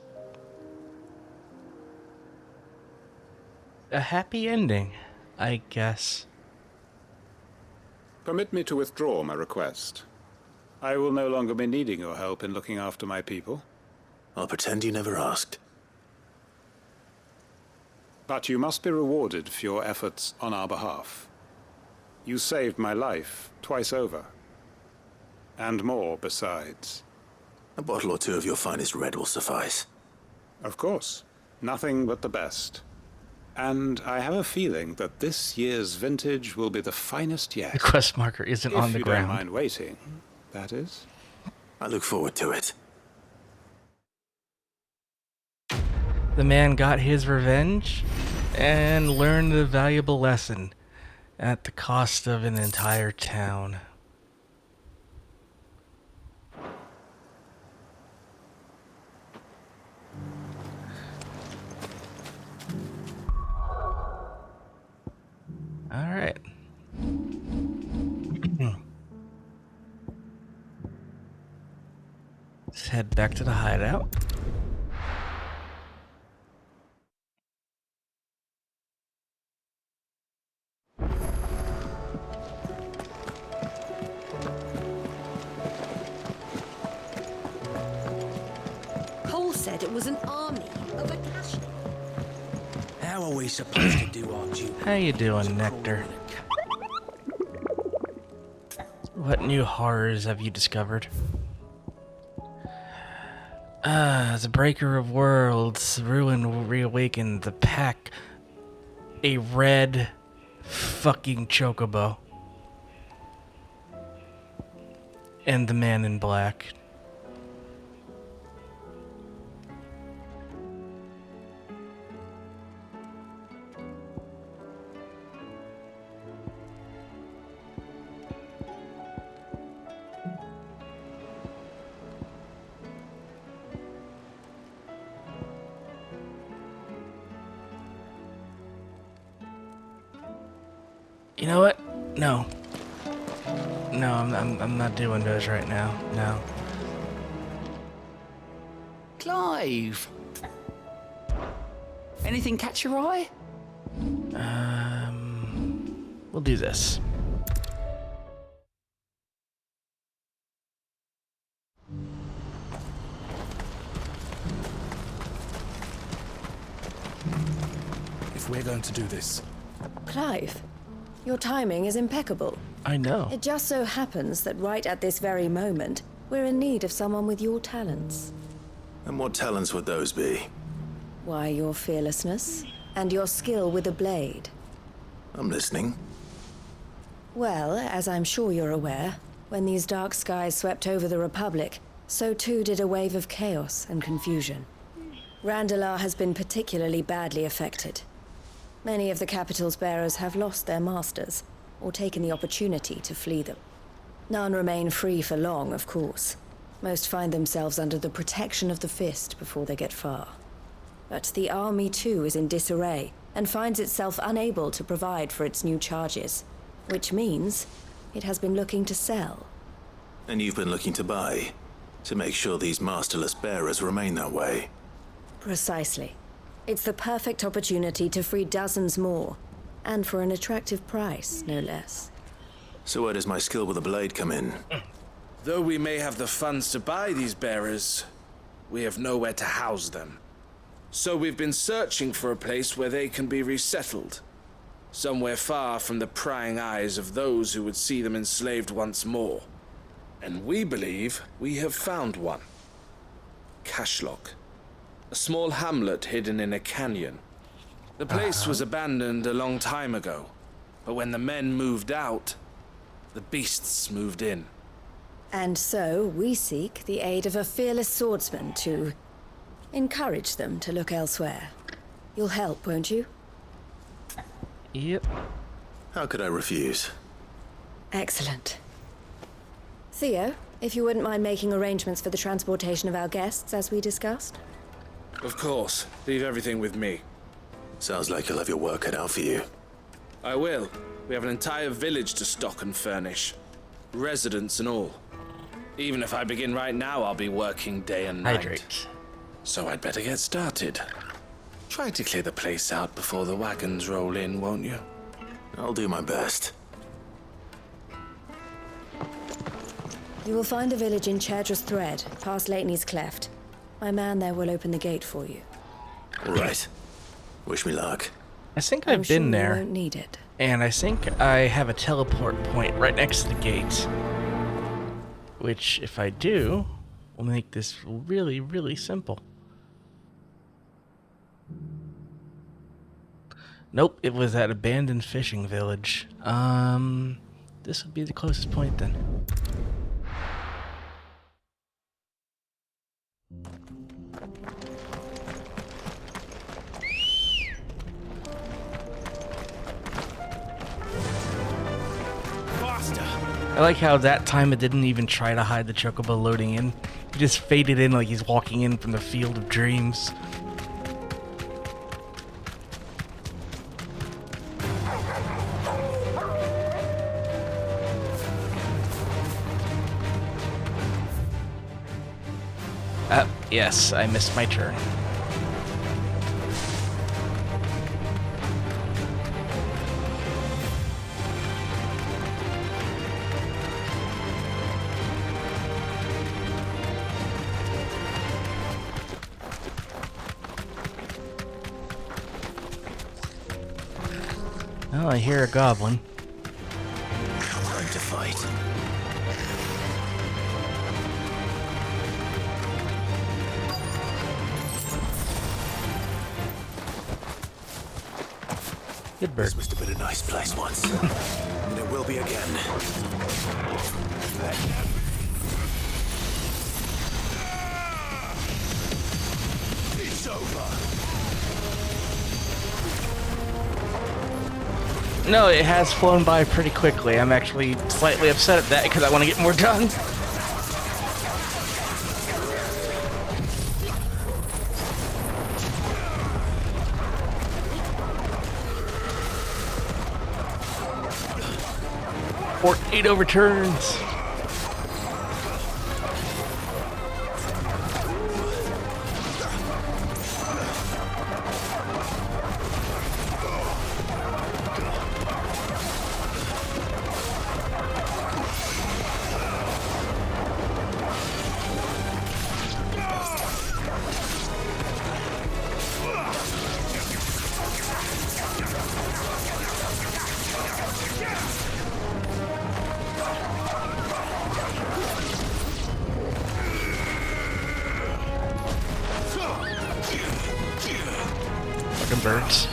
a happy ending, I guess. Permit me to withdraw my request. I will no longer be needing your help in looking after my people. I'll pretend you never asked. But you must be rewarded for your efforts on our behalf. You saved my life twice over. And more besides. A bottle or two of your finest red will suffice. Of course. Nothing but the best. And I have a feeling that this year's vintage will be the finest yet. The quest marker isn't on the If you ground. don't mind waiting, that is. I look forward to it. The man got his revenge and learned a valuable lesson at the cost of an entire town. All right. Let's head back to the hideout. Cole said it was an army of a cash. How are we supposed to do our duty? How you doing, Nectar? What new horrors have you discovered? The Breaker of Worlds, Ruin will reawaken the pack. A red fucking chocobo. And the man in black. You know what? No. No, I'm not doing those right now. No. Clive! Anything catch your eye? We'll do this. If we're going to do this, Clive, your timing is impeccable. I know. It just so happens that right at this very moment, we're in need of someone with your talents. And what talents would those be? Why, your fearlessness and your skill with a blade. I'm listening. Well, as I'm sure you're aware, when these dark skies swept over the Republic, so too did a wave of chaos and confusion. Randalar has been particularly badly affected. Many of the capital's bearers have lost their masters, or taken the opportunity to flee them. None remain free for long, of course. Most find themselves under the protection of the Fist before they get far. But the army too is in disarray, and finds itself unable to provide for its new charges. Which means it has been looking to sell. And you've been looking to buy, to make sure these masterless bearers remain that way. Precisely. It's the perfect opportunity to free dozens more, and for an attractive price, no less. So where does my skill with a blade come in? Though we may have the funds to buy these bearers, we have nowhere to house them. So we've been searching for a place where they can be resettled. Somewhere far from the prying eyes of those who would see them enslaved once more. And we believe we have found one. Cashlock. A small hamlet hidden in a canyon. The place was abandoned a long time ago, but when the men moved out, the beasts moved in. And so we seek the aid of a fearless swordsman to encourage them to look elsewhere. You'll help, won't you? Yep. How could I refuse? Excellent. Theo, if you wouldn't mind making arrangements for the transportation of our guests, as we discussed. Of course. Leave everything with me. Sounds like you'll have your work cut out for you. I will. We have an entire village to stock and furnish. Residents and all. Even if I begin right now, I'll be working day and night. Hydrate. So I'd better get started. Try to clear the place out before the wagons roll in, won't you? I'll do my best. You will find a village in Chadra's Thread, past Lateney's Cleft. My man there will open the gate for you. All right. Wish me luck. I think I'm I've been sure there. You won't need it. And I think I have a teleport point right next to the gate. Which, if I do, will make this really, really simple. Nope, it was that abandoned fishing village. This would be the closest point then. I like how that time it didn't even try to hide the chocobo loading in. He just faded in like he's walking in from the field of dreams. Yes, I missed my turn. Oh, I hear a goblin. Time to fight. Good bird. This must have been a nice place once. And it will be again. It's over. No, it has flown by pretty quickly. I'm actually slightly upset at that because I want to get more done. Report 8 overturns. Fucking birds.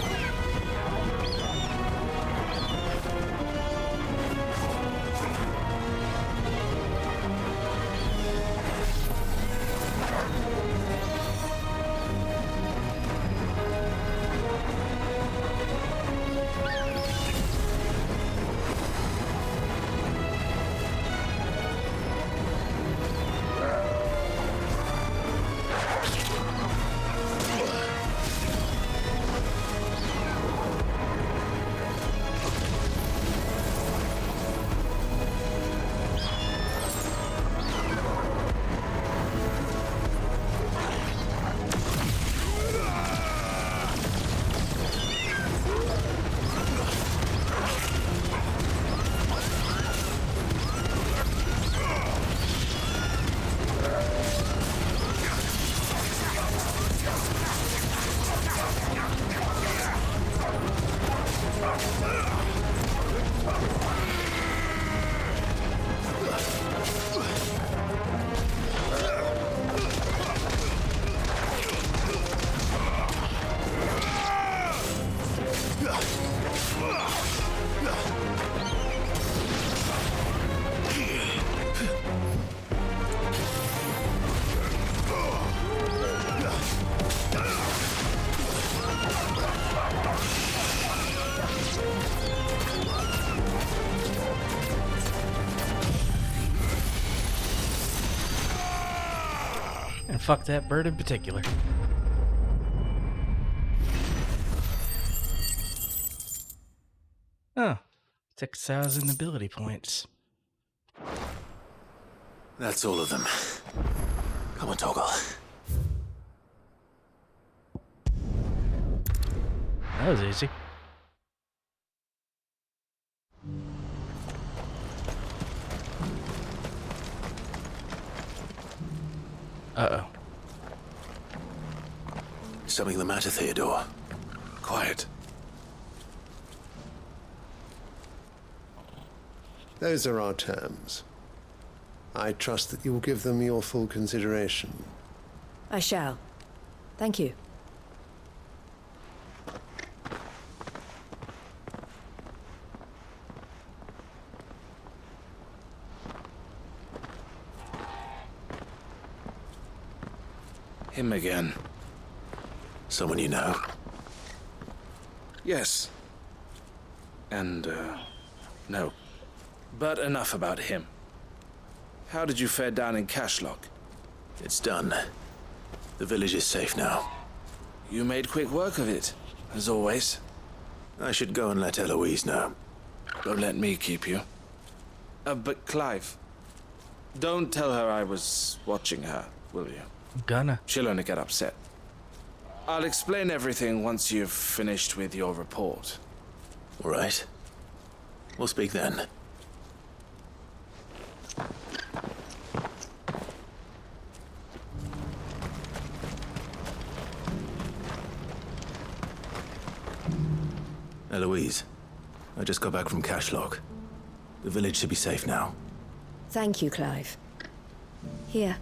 And fuck that bird in particular. Oh, 6,000 ability points. That's all of them. Come on, Toggle. That was easy. Uh-oh. Something the matter, Theodore? Quiet. Those are our terms. I trust that you will give them your full consideration. I shall. Thank you. Him again. Someone you know? Yes. And, no. But enough about him. How did you fare down in Cashlock? It's done. The village is safe now. You made quick work of it, as always. I should go and let Eloise know. Don't let me keep you. But Clive, don't tell her I was watching her, will you? Gonna. She'll only get upset. I'll explain everything once you've finished with your report. All right. We'll speak then. Eloise, I just got back from Cashlock. The village should be safe now. Thank you, Clive. Here,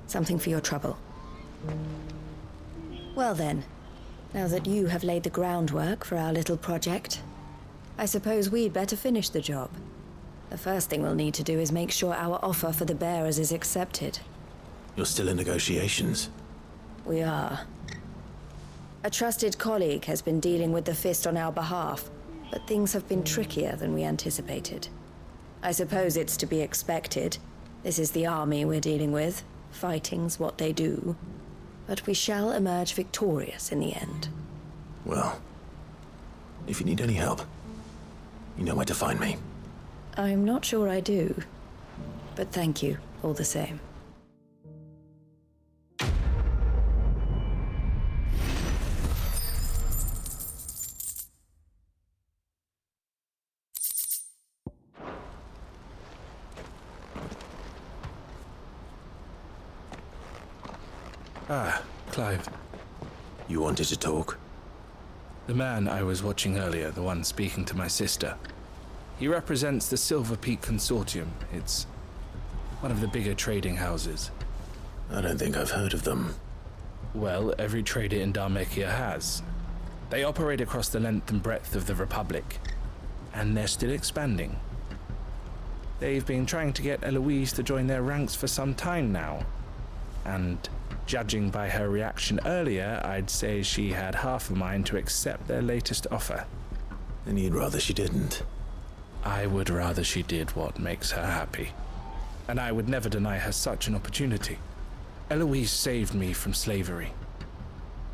something for your trouble. Well then, now that you have laid the groundwork for our little project, I suppose we'd better finish the job. The first thing we'll need to do is make sure our offer for the bearers is accepted. You're still in negotiations? We are. A trusted colleague has been dealing with the Fist on our behalf, but things have been trickier than we anticipated. I suppose it's to be expected. This is the army we're dealing with. Fighting's what they do. But we shall emerge victorious in the end. Well, if you need any help, you know where to find me. I'm not sure I do. But thank you, all the same. Ah, Clive. You wanted to talk? The man I was watching earlier, the one speaking to my sister. He represents the Silver Peak Consortium. It's one of the bigger trading houses. I don't think I've heard of them. Well, every trader in Dharmekia has. They operate across the length and breadth of the Republic, and they're still expanding. They've been trying to get Eloise to join their ranks for some time now, and judging by her reaction earlier, I'd say she had half a mind to accept their latest offer. And you'd rather she didn't? I would rather she did what makes her happy. And I would never deny her such an opportunity. Eloise saved me from slavery,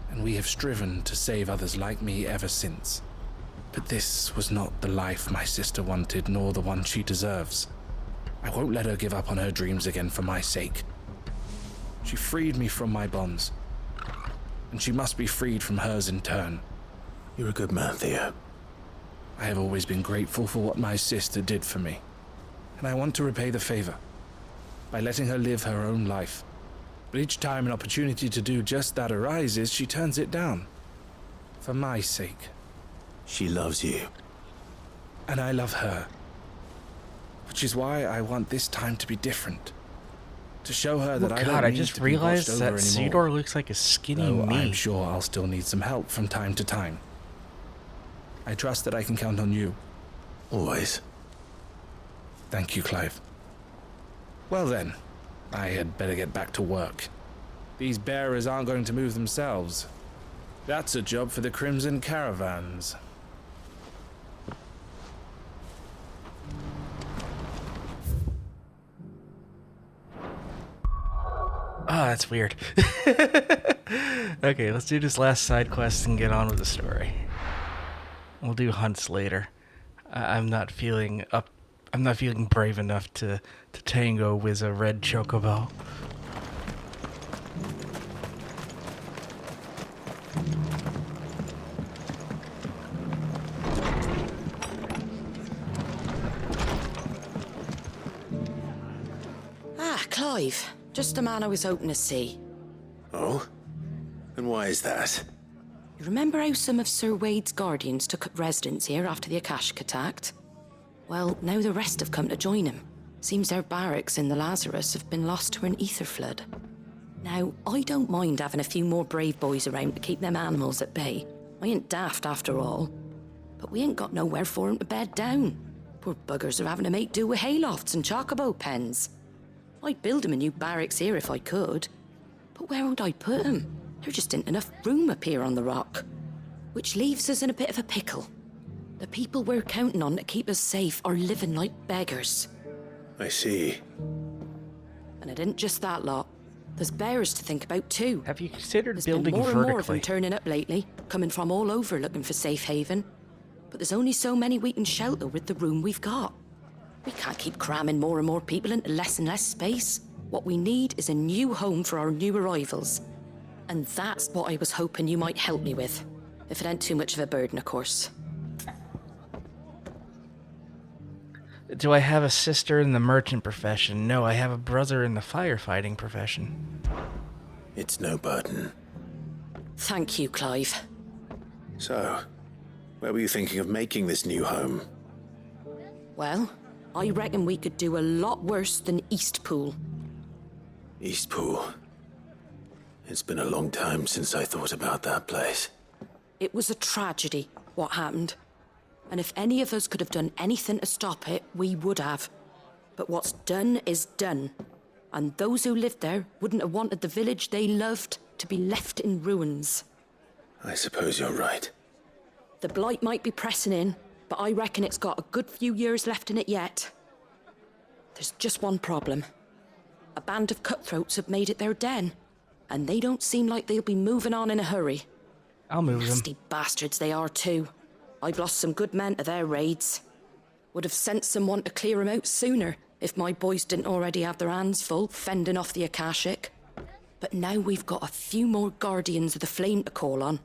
and we have striven to save others like me ever since. But this was not the life my sister wanted, nor the one she deserves. I won't let her give up on her dreams again for my sake. She freed me from my bonds, and she must be freed from hers in turn. You're a good man, Theo. I have always been grateful for what my sister did for me, and I want to repay the favor by letting her live her own life. But each time an opportunity to do just that arises, she turns it down. For my sake. She loves you. And I love her. Which is why I want this time to be different. To show her that I don't I need just to be realized watched that over Cedar anymore. looks like a skinny Though me. I'm sure I'll still need some help from time to time. I trust that I can count on you. Always. Thank you, Clive. Well then, I had better get back to work. These bearers aren't going to move themselves. That's a job for the Crimson Caravans. Oh, that's weird. Okay, let's do this last side quest and get on with the story. We'll do hunts later. I'm not feeling brave enough to tango with a red chocobo. Ah, Clive. Just the man I was hoping to see. Oh? And why is that? You remember how some of Sir Wade's guardians took up residence here after the Akashic attacked? Well, now the rest have come to join him. Seems their barracks in the Lazarus have been lost to an ether flood. Now, I don't mind having a few more brave boys around to keep them animals at bay. I ain't daft after all. But we ain't got nowhere for 'em to bed down. Poor buggers are having to make do with haylofts and chocobo pens. I'd build 'em a new barracks here if I could. But where would I put 'em? There just ain't enough room up here on the rock. Which leaves us in a bit of a pickle. The people we're counting on to keep us safe are living like beggars. I see. And it isn't just that lot. There's bearers to think about too. Have you considered There's building been more and more of them vertically? turning up lately, coming from all over looking for safe haven. But there's only so many we can shelter with the room we've got. We can't keep cramming more and more people into less and less space. What we need is a new home for our new arrivals. And that's what I was hoping you might help me with. If it ain't too much of a burden, of course. Do I have a sister in the merchant profession? No, I have a brother in the firefighting profession. It's no burden. Thank you, Clive. So, where were you thinking of making this new home? Well, I reckon we could do a lot worse than Eastpool. Eastpool. It's been a long time since I thought about that place. It was a tragedy, what happened. And if any of us could have done anything to stop it, we would have. But what's done is done. And those who lived there wouldn't have wanted the village they loved to be left in ruins. I suppose you're right. The blight might be pressing in, but I reckon it's got a good few years left in it yet. There's just one problem. A band of cutthroats have made it their den, and they don't seem like they'll be moving on in a hurry. I'll move them. Nasty bastards they are too. I've lost some good men to their raids. Would have sent someone to clear him out sooner if my boys didn't already have their hands full fending off the Akashic. But now we've got a few more Guardians of the Flame to call on.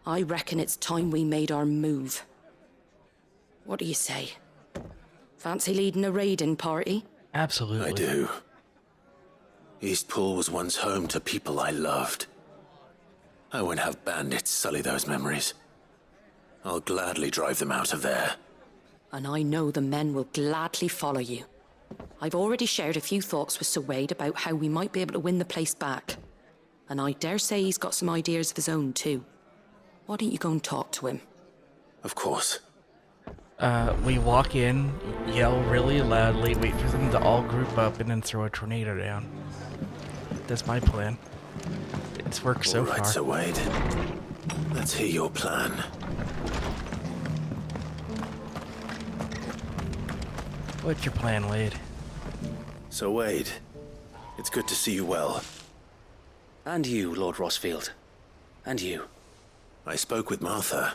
I reckon it's time we made our move. What do you say? Fancy leading a raiding party? Absolutely. I do. Eastpool was once home to people I loved. I won't have bandits sully those memories. I'll gladly drive them out of there. And I know the men will gladly follow you. I've already shared a few thoughts with Sir Wade about how we might be able to win the place back. And I dare say he's got some ideas of his own too. Why don't you go and talk to him? Of course. We walk in, yell really loudly, wait for them to all group up, and then throw a tornado down. That's my plan. It's worked so far. All right, Sir Wade. Let's hear your plan. What's your plan, Wade? So, Wade, it's good to see you well. And you, Lord Rossfield. And you. I spoke with Martha.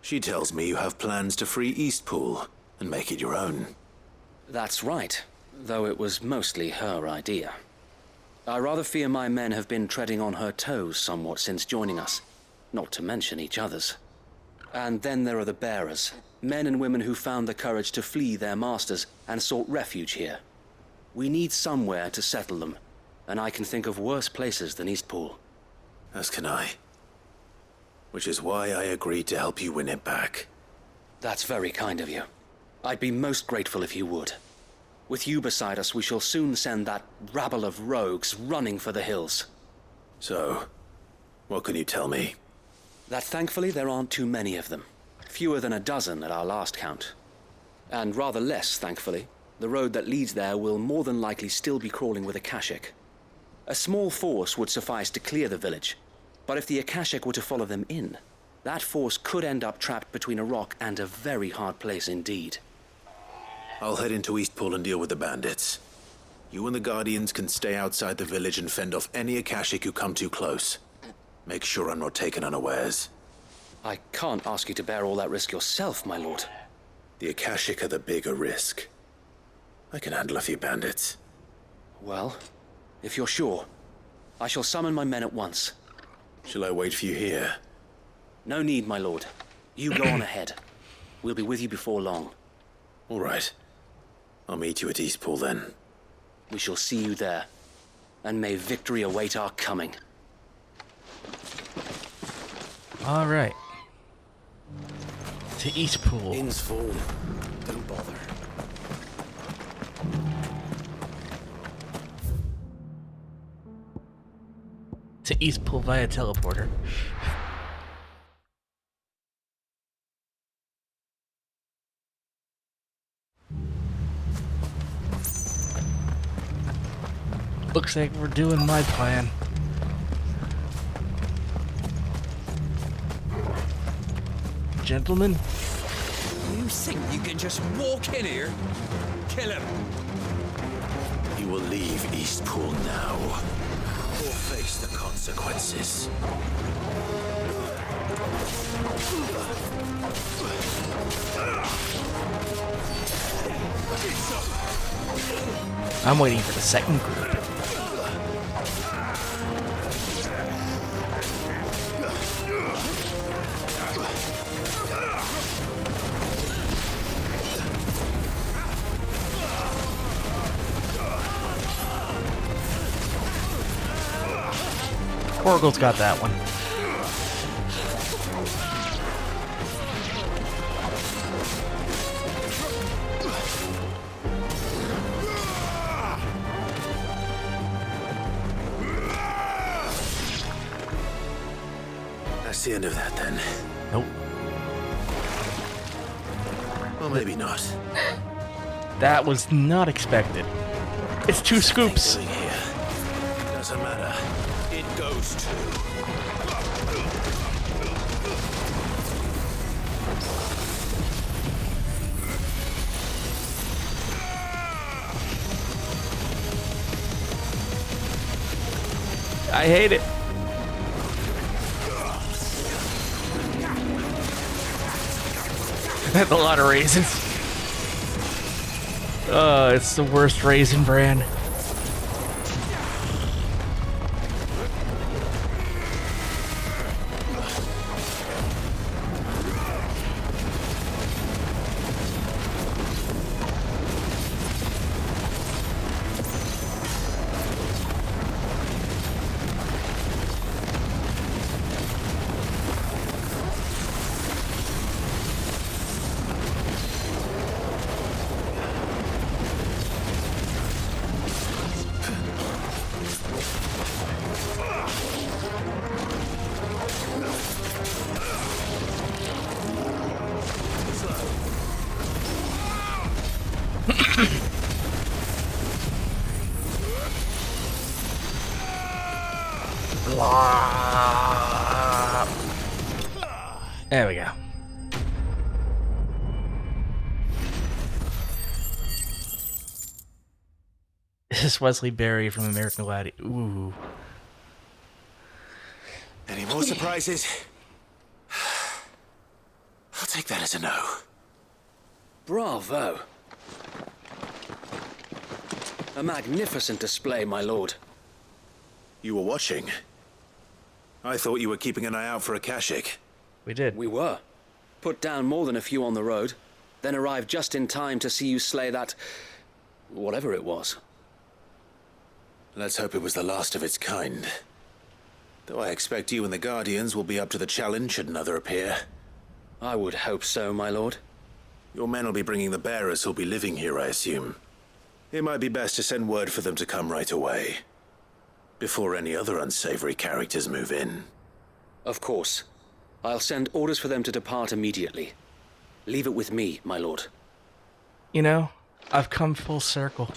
She tells me you have plans to free Eastpool and make it your own. That's right, though it was mostly her idea. I rather fear my men have been treading on her toes somewhat since joining us, not to mention each other's. And then there are the bearers, men and women who found the courage to flee their masters and sought refuge here. We need somewhere to settle them, and I can think of worse places than Eastpool. As can I. Which is why I agreed to help you win it back. That's very kind of you. I'd be most grateful if you would. With you beside us, we shall soon send that rabble of rogues running for the hills. So, what can you tell me? That thankfully there aren't too many of them. Fewer than a dozen at our last count. And rather less, thankfully, the road that leads there will more than likely still be crawling with Akashic. A small force would suffice to clear the village, but if the Akashic were to follow them in, that force could end up trapped between a rock and a very hard place indeed. I'll head into Eastpool and deal with the bandits. You and the Guardians can stay outside the village and fend off any Akashic who come too close. Make sure I'm not taken unawares. I can't ask you to bear all that risk yourself, my lord. The Akashic are the bigger risk. I can handle a few bandits. Well, if you're sure, I shall summon my men at once. Shall I wait for you here? No need, my lord. You go on ahead. We'll be with you before long. All right. I'll meet you at Eastpool then. We shall see you there. And may victory await our coming. All right. To Eastpool. Inn's full. Don't bother. To Eastpool via teleporter. Looks like we're doing my plan. Gentlemen? You think you can just walk in here? Kill him. You will leave Eastpool now, or face the consequences. I'm waiting for the second group. Orgle's got that one. That's the end of that then. Nope. Well, maybe not. That was not expected. It's two scoops. Doesn't matter. It goes to. I hate it. That's a lot of raisins. It's the worst Raisin Bran. There we go. This is Wesley Berry from American Gladiator. Ooh. Any more surprises? I'll take that as a no. Bravo. A magnificent display, my lord. You were watching? I thought you were keeping an eye out for a Kashik. We did. We were. Put down more than a few on the road, then arrived just in time to see you slay that... whatever it was. Let's hope it was the last of its kind. Though I expect you and the Guardians will be up to the challenge should another appear. I would hope so, my lord. Your men will be bringing the bearers who'll be living here, I assume. It might be best to send word for them to come right away, before any other unsavory characters move in. Of course. I'll send orders for them to depart immediately. Leave it with me, my lord. You know, I've come full circle.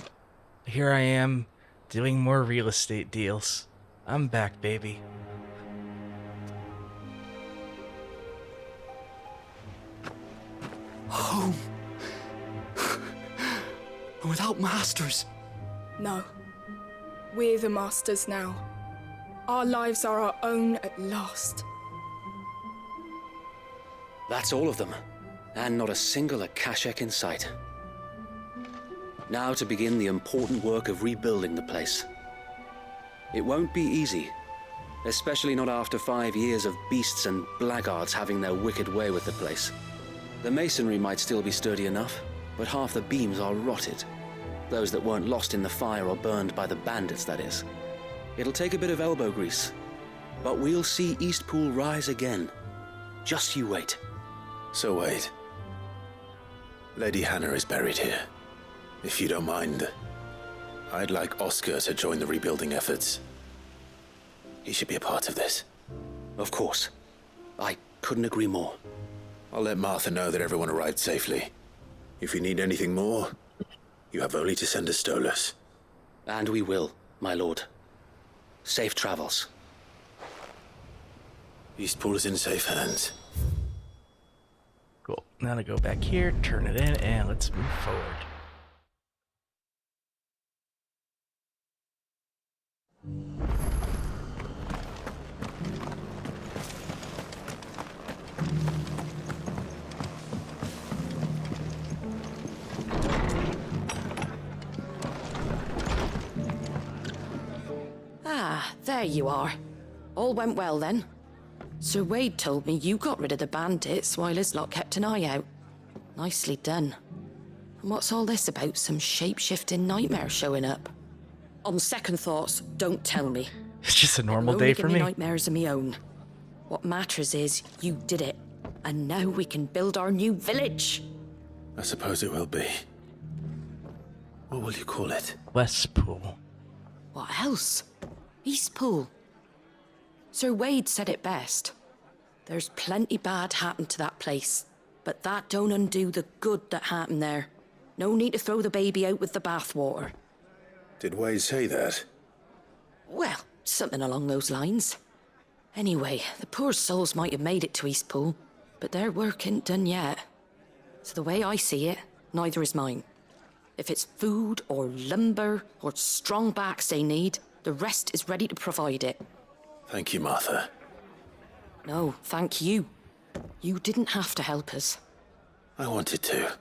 Here I am, doing more real estate deals. I'm back, baby. Home. Without masters. No. We're the masters now. Our lives are our own at last. That's all of them, and not a single Akashek in sight. Now to begin the important work of rebuilding the place. It won't be easy, especially not after 5 years of beasts and blackguards having their wicked way with the place. The masonry might still be sturdy enough, but half the beams are rotted. Those that weren't lost in the fire or burned by the bandits, that is. It'll take a bit of elbow grease, but we'll see Eastpool rise again. Just you wait. So wait. Lady Hannah is buried here. If you don't mind, I'd like Oscar to join the rebuilding efforts. He should be a part of this. Of course. I couldn't agree more. I'll let Martha know that everyone arrived safely. If you need anything more, you have only to send a Stolas. And we will, my lord. Safe travels. Eastpool is in safe hands. Cool. Now to go back here, turn it in, and let's move forward. Ah, there you are. All went well then. Sir Wade told me you got rid of the bandits while his lot kept an eye out. Nicely done. And what's all this about some shape-shifting nightmare showing up? On second thoughts, don't tell me. It's just a normal It'll day only for give me. Nightmares of my own. What matters is you did it. And now we can build our new village. I suppose it will be. What will you call it? Westpool. What else? Eastpool. Sir Wade said it best. There's plenty bad happened to that place, but that don't undo the good that happened there. No need to throw the baby out with the bathwater. Did Wade say that? Well, something along those lines. Anyway, the poor souls might have made it to Eastpool, but their work ain't done yet. So the way I see it, neither is mine. If it's food or lumber or strong backs they need, the rest is ready to provide it. Thank you, Martha. No, thank you. You didn't have to help us. I wanted to.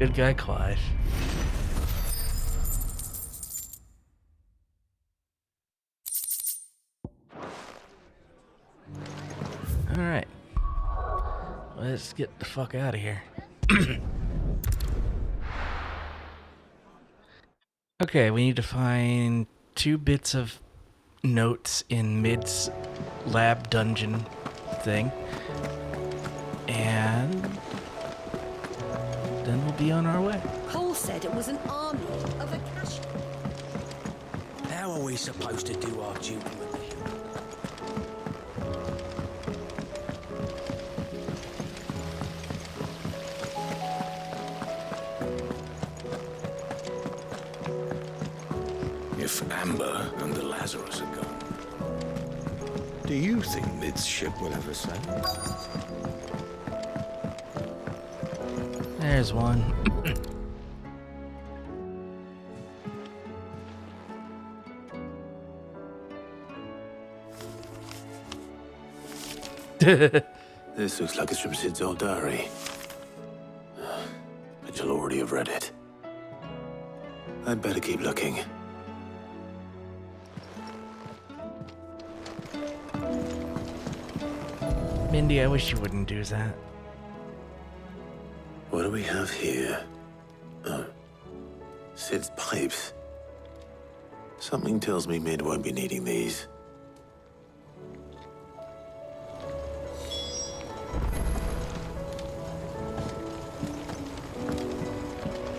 Good guy, Clive. Alright. Let's get the fuck out of here. Okay, we need to find 2 bits of notes in Mid's lab dungeon thing. And then we'll be on our way. Cole said it was an army of Akash. How are we supposed to do our duty with the If Amber and the Lazarus are gone, do you think Mid's ship will ever sail? There's one. This looks like it's from Sid's old diary. But you'll already have read it. I'd better keep looking. Mindy, I wish you wouldn't do that. What do we have here? Oh. Sid's pipes. Something tells me Mid won't be needing these.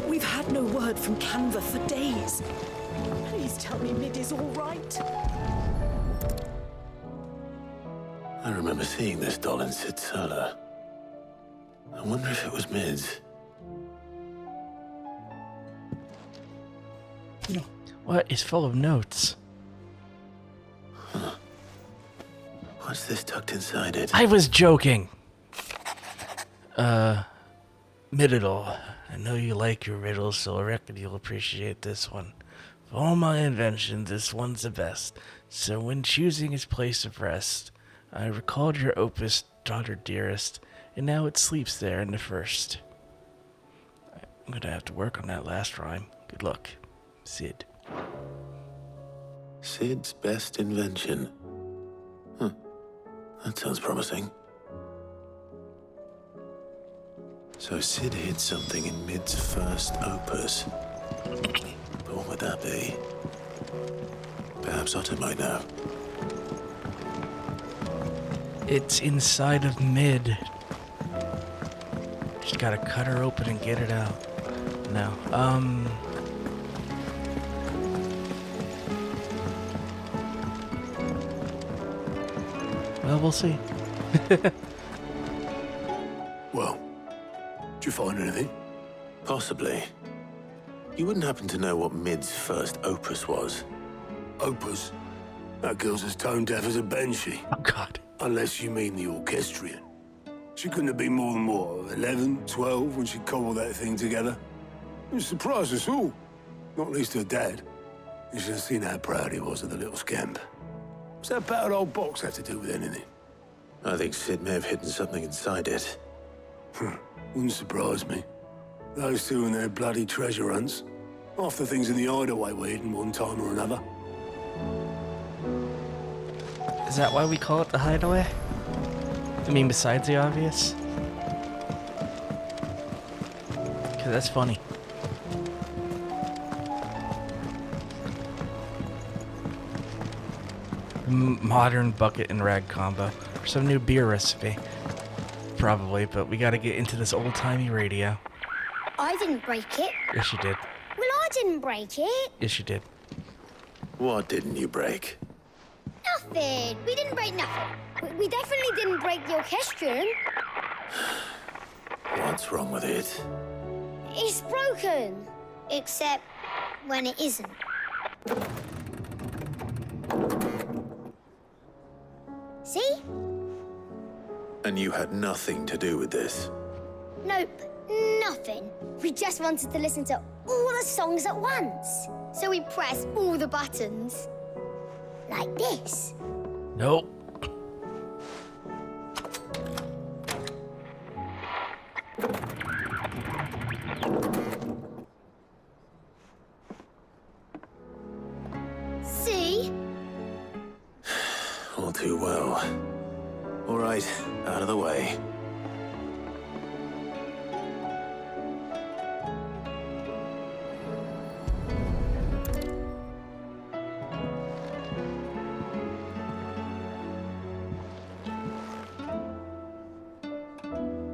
We've had no word from Canva for days. Please tell me Mid is all right. I remember seeing this doll in Sid's cellar. I wonder if it was Mid's. What is full of notes? Huh. What's this tucked inside it? I was joking. Middle. I know you like your riddles, so I reckon you'll appreciate this one. Of all my inventions, this one's the best. So when choosing its place of rest, I recalled your opus, daughter dearest, and now it sleeps there in the first. I'm gonna have to work on that last rhyme. Good luck. Sid. Sid's best invention. Huh. That sounds promising. So Sid hid something in Mid's first opus. But what would that be? Perhaps Otto might know. It's inside of Mid. Just gotta cut her open and get it out. No. Well, we'll see. Well, did you find anything? Possibly. You wouldn't happen to know what Mid's first opus was? Opus? That girl's as tone deaf as a banshee. Oh, God. Unless you mean the orchestrion. She couldn't have been more than, what, 11, 12 when she cobbled that thing together? It surprised us all. Not least her dad. You should have seen how proud he was of the little scamp. What's that battered old box have to do with anything? I think Sid may have hidden something inside it. Wouldn't surprise me. Those two and their bloody treasure hunts. Half the things in the hideaway were hidden one time or another. Is that why we call it the hideaway? I mean, besides the obvious? Because that's funny. Modern bucket and rag combo. Or some new beer recipe. Probably, but we gotta get into this old-timey radio. I didn't break it. Yes, you did. Well, I didn't break it. Yes, you did. What didn't you break? Nothing. We didn't break nothing. We definitely didn't break the orchestrion. What's wrong with it? It's broken. Except when it isn't. See? And you had nothing to do with this? Nope, nothing. We just wanted to listen to all the songs at once. So we pressed all the buttons. Like this. Nope. too well. All right, out of the way.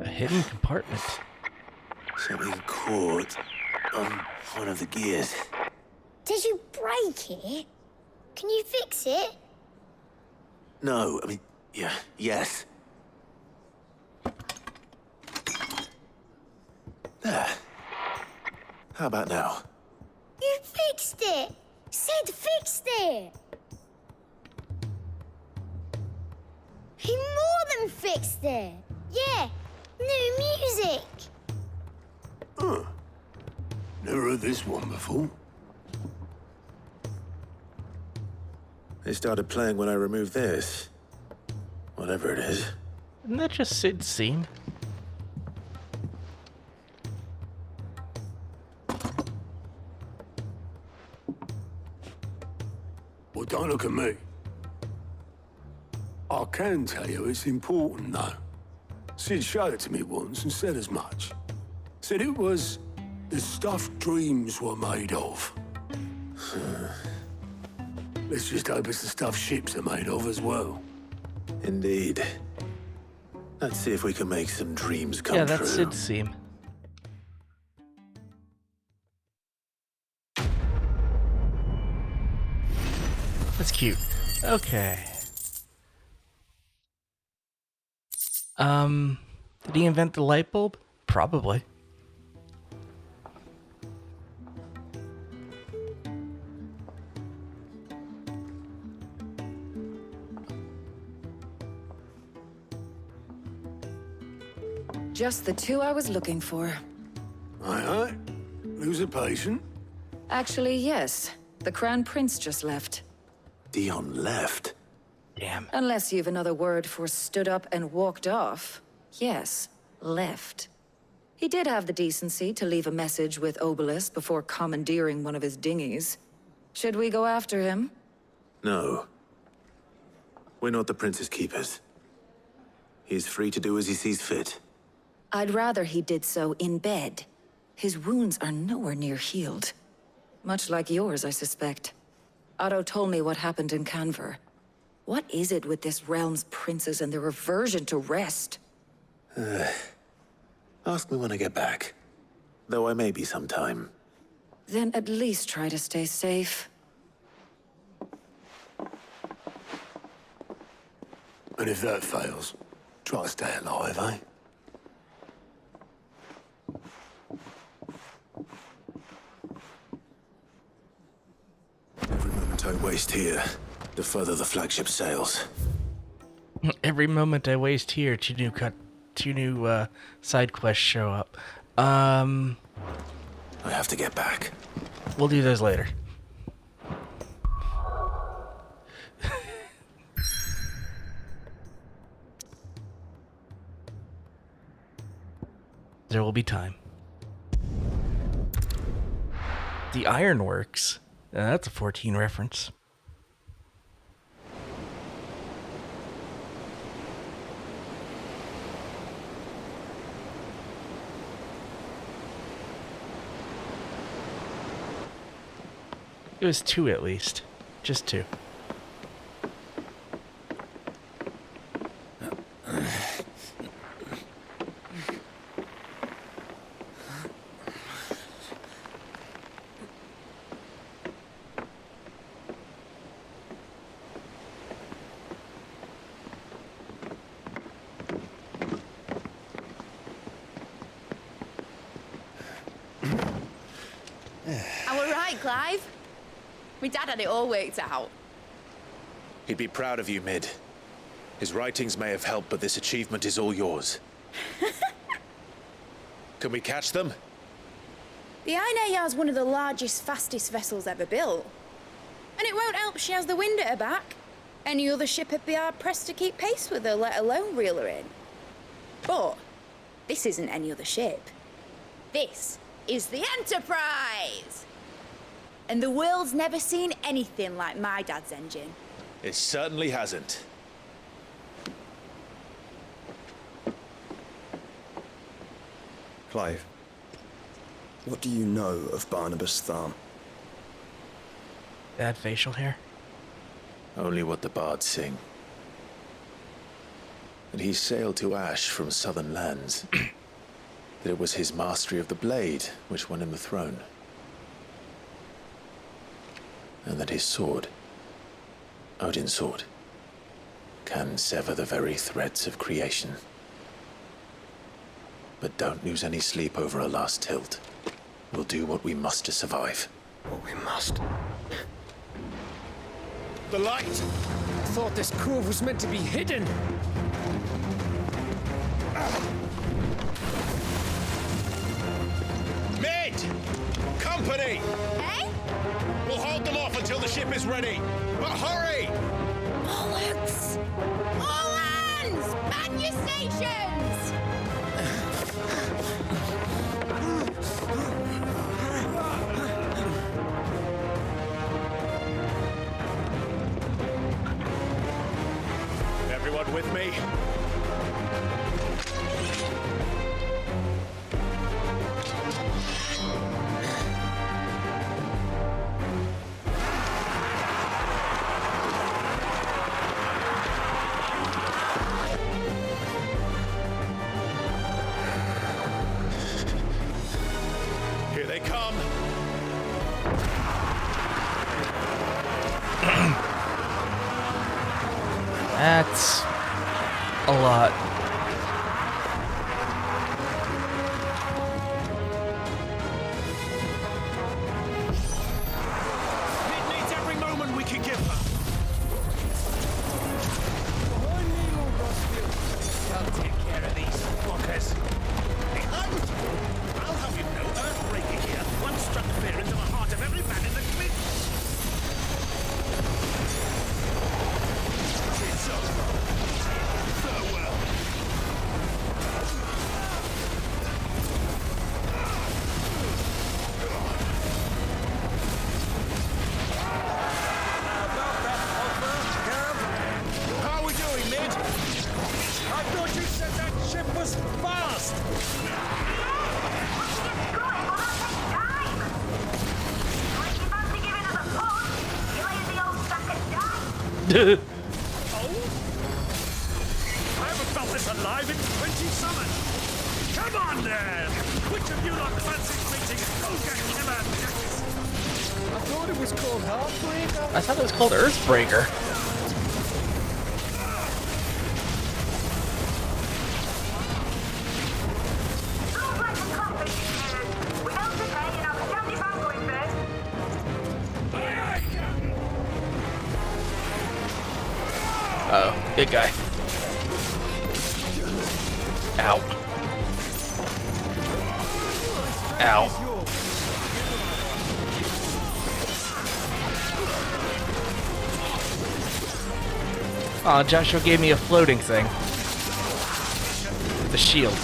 A hidden compartment. Something caught on one of the gears. Did you break it? Can you fix it? No, I mean, yes. There. How about now? You fixed it! Sid fixed it! He more than fixed it! Yeah, new music! Huh. Never heard this one before. They started playing when I removed this. Whatever it is. Isn't that just Sid's scene? Well, don't look at me. I can tell you it's important, though. Sid showed it to me once and said as much. Said it was the stuff dreams were made of. Let's just hope it's the stuff ships are made of as well. Indeed. Let's see if we can make some dreams come true. Yeah, that's Sid's scene. That's cute. Okay. Did he invent the light bulb? Probably. Just the two I was looking for. Aye. Lose a patient? Actually, yes. The Crown Prince just left. Dion left? Damn. Unless you've another word for stood up and walked off. Yes, left. He did have the decency to leave a message with Obelisk before commandeering one of his dinghies. Should we go after him? No. We're not the Prince's keepers. He's free to do as he sees fit. I'd rather he did so in bed. His wounds are nowhere near healed. Much like yours, I suspect. Otto told me what happened in Canver. What is it with this realm's princes and their aversion to rest? Ask me when I get back. Though I may be sometime. Then at least try to stay safe. And if that fails, try to stay alive, eh? Every moment I waste here, the further the flagship sails. Every moment I waste here, two new side quests show up. I have to get back. We'll do those later. There will be time. The Ironworks. That's a 14 reference. It was 2 at least. Just 2. Am I right, Clive? My dad had it all worked out. He'd be proud of you, Mid. His writings may have helped, but this achievement is all yours. Can we catch them? The Aina is one of the largest, fastest vessels ever built. And it won't help she has the wind at her back. Any other ship would be hard-pressed to keep pace with her, let alone reel her in. But this isn't any other ship. This is the Enterprise! And the world's never seen anything like my dad's engine. It certainly hasn't. Clive, what do you know of Barnabas Tharm? Bad facial hair. Only what the bards sing. That he sailed to Ash from southern lands. That it was his mastery of the blade which won him the throne. And that his sword, Odin's sword, can sever the very threads of creation. But don't lose any sleep over a last tilt. We'll do what we must to survive. What we must? The light! I thought this cove was meant to be hidden. Mid! Company! Eh? We'll hold them off until the ship is ready. But hurry! Bollocks! All hands! Man your stations! Everyone with me? Here they come. That's a lot. Mid needs every moment we can give her. I'll take care of these fuckers. Behind! I'll have you know, Earthbreaker here once struck fear into the heart of every man in the cliff. It's over. Farewell. How are we doing, Mid? I thought you said that ship was fast! I haven't felt this alive in 20 summers. Come on, then! Which of you lot fancy meeting Ogre Killer Jackets? I thought it was called Heartbreaker. I thought it was called Earthbreaker. Oh, good guy. Ow. Ow. Aw, Joshua gave me a floating thing. The shield.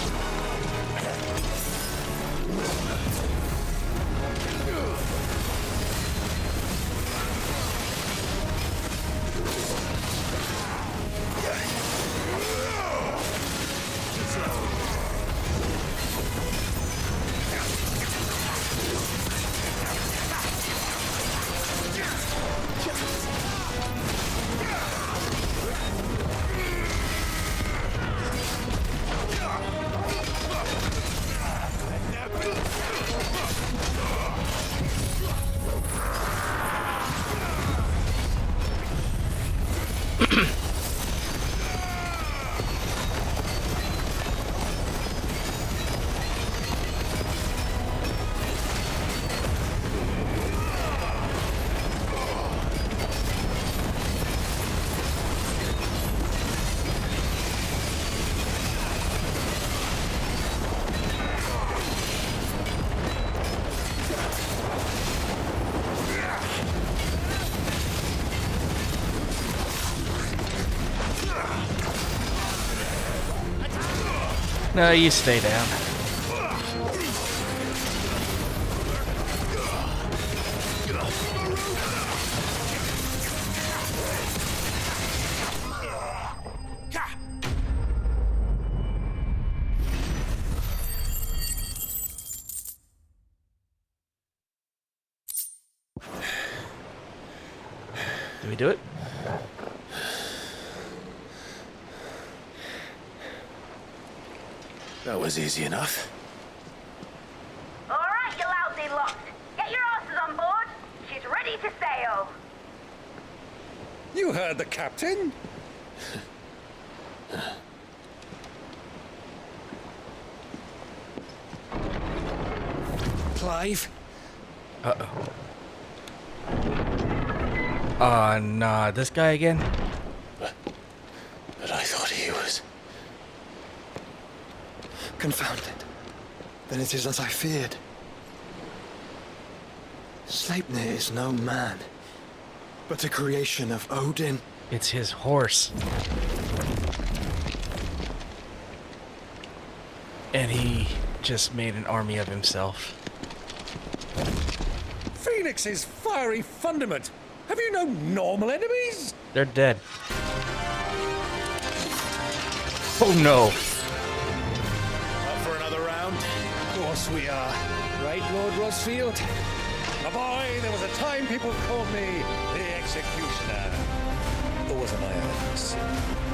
No, you stay down. Did we do it? That was easy enough. All right, you lousy lot. Get your asses on board. She's ready to sail. You heard the captain. Clive? Uh-oh. Nah, this guy again? But I thought he was... Confounded. Then it is as I feared. Sleipnir is no man, but a creation of Odin. It's his horse. And he just made an army of himself. Phoenix's fiery fundament. Have you no normal enemies? They're dead. Oh no. Up for another round? Of course we are. Right, Lord Rosfield? A boy, there was a time people called me the Executioner. Always an irons.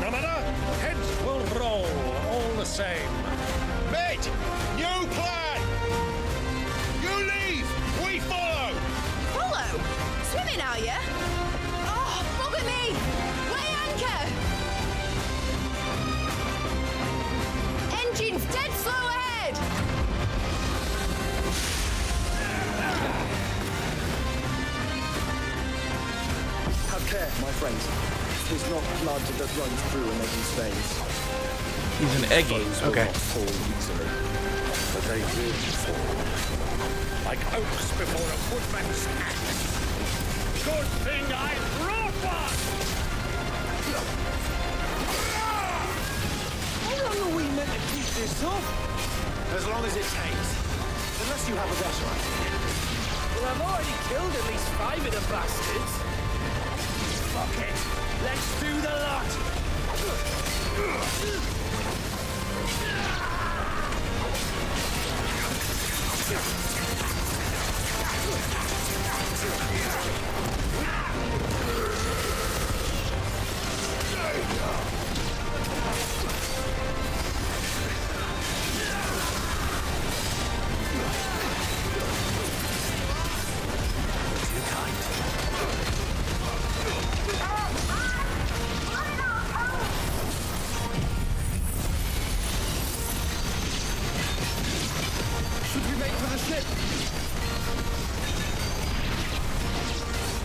No matter, heads will roll all the same. Mate, new plan! You leave, we follow! Follow? Swimming, are you? Oh, bugger me! Weigh anchor! Engine's dead slow ahead! Have care, my friends. 'Tis not blood that runs through an Eggie's veins. He's an Eggie. Okay. Fall easily, but they will fall. Like oaks before a woodman's axe. Good thing I brought one! How long are we meant to keep this up? As long as it takes. Unless you have a better idea. Well, I've already killed at least 5 of the bastards. Fuck it. Let's do the lot. Should we make for the ship?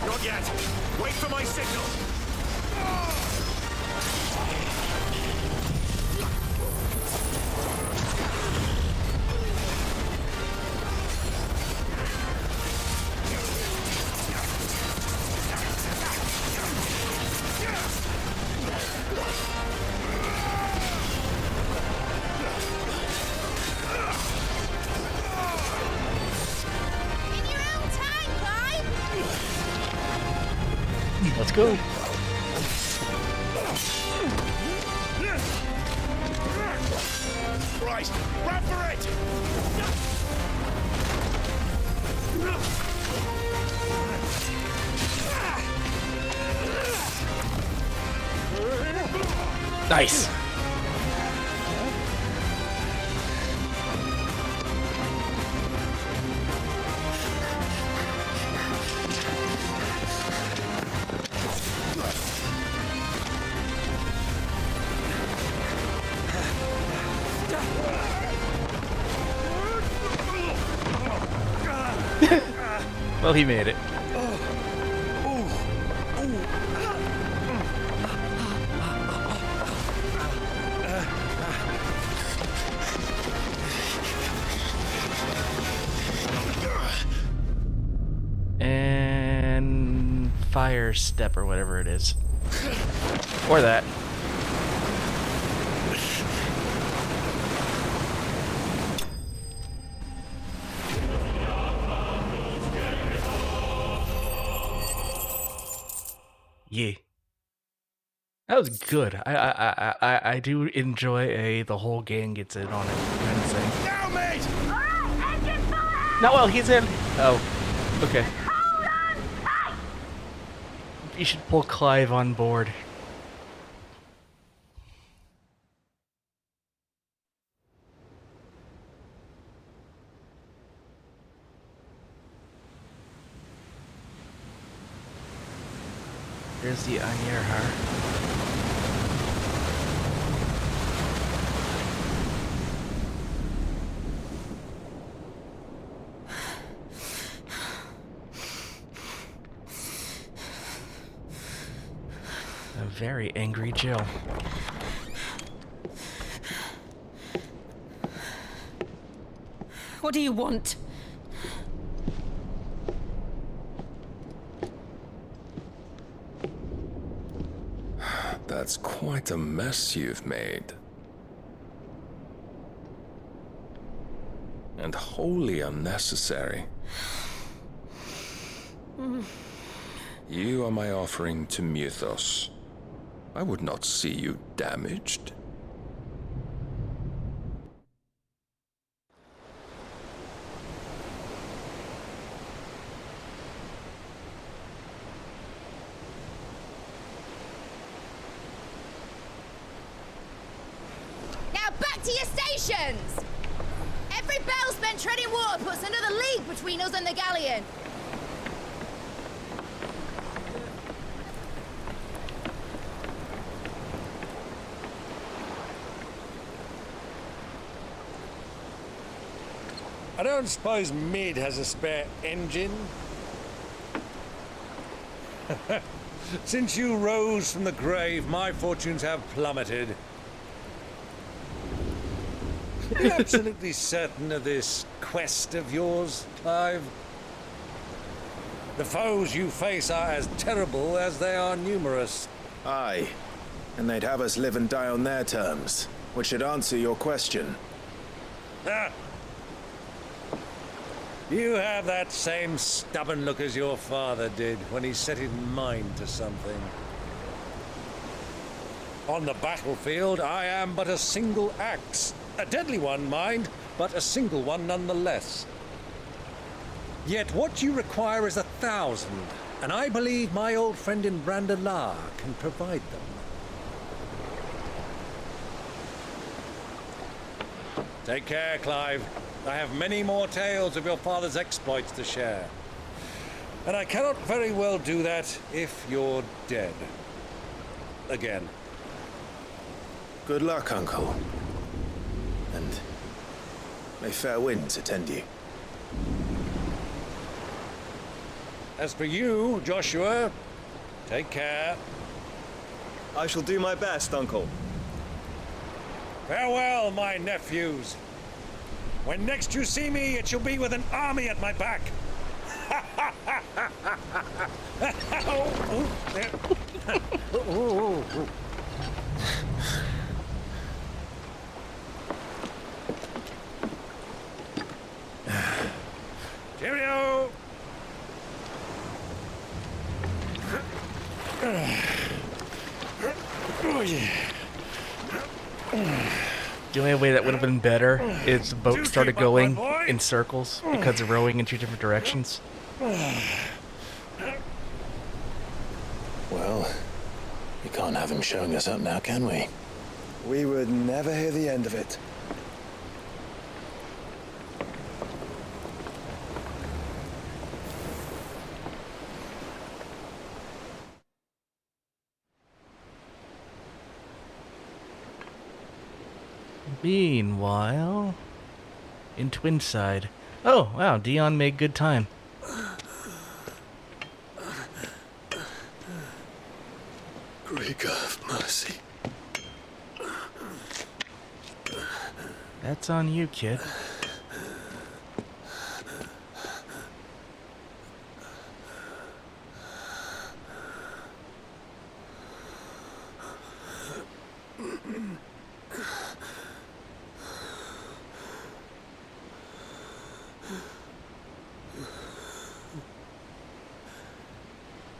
Not yet. Wait for my signal. Let's go. Right, run for it! Nice. Well, he made it. And fire step or whatever it is. Or that. Yeah. That was good. I do enjoy the whole gang gets in on it kind of thing. Now, mate! No, well, he's in. Oh, okay. You should pull Clive on board. There's the Anierhar. A very angry Jill. What do you want? That's quite a mess you've made. And wholly unnecessary. You are my offering to Mythos. I would not see you damaged. Now back to your stations! Every bell spent treading water puts another league between us and the galleon. I don't suppose Mid has a spare engine? Since you rose from the grave, my fortunes have plummeted. Are you absolutely certain of this quest of yours, Clive? The foes you face are as terrible as they are numerous. Aye, and they'd have us live and die on their terms, which should answer your question. Ah! You have that same stubborn look as your father did when he set his mind to something. On the battlefield, I am but a single axe. A deadly one, mind, but a single one nonetheless. Yet what you require is 1,000, and I believe my old friend in Randalar can provide them. Take care, Clive. I have many more tales of your father's exploits to share. And I cannot very well do that if you're dead. Again. Good luck, Uncle. And may fair winds attend you. As for you, Joshua, take care. I shall do my best, Uncle. Farewell, my nephews. When next you see me, it shall be with an army at my back. Cheerio! Oh, yeah. The only way that would have been better is the boat started going in circles because of rowing in two different directions. Well, we can't have him showing us up now, can we? We would never hear the end of it. Meanwhile, in Twinside. Oh, wow, Dion made good time. Great God of mercy. That's on you, kid.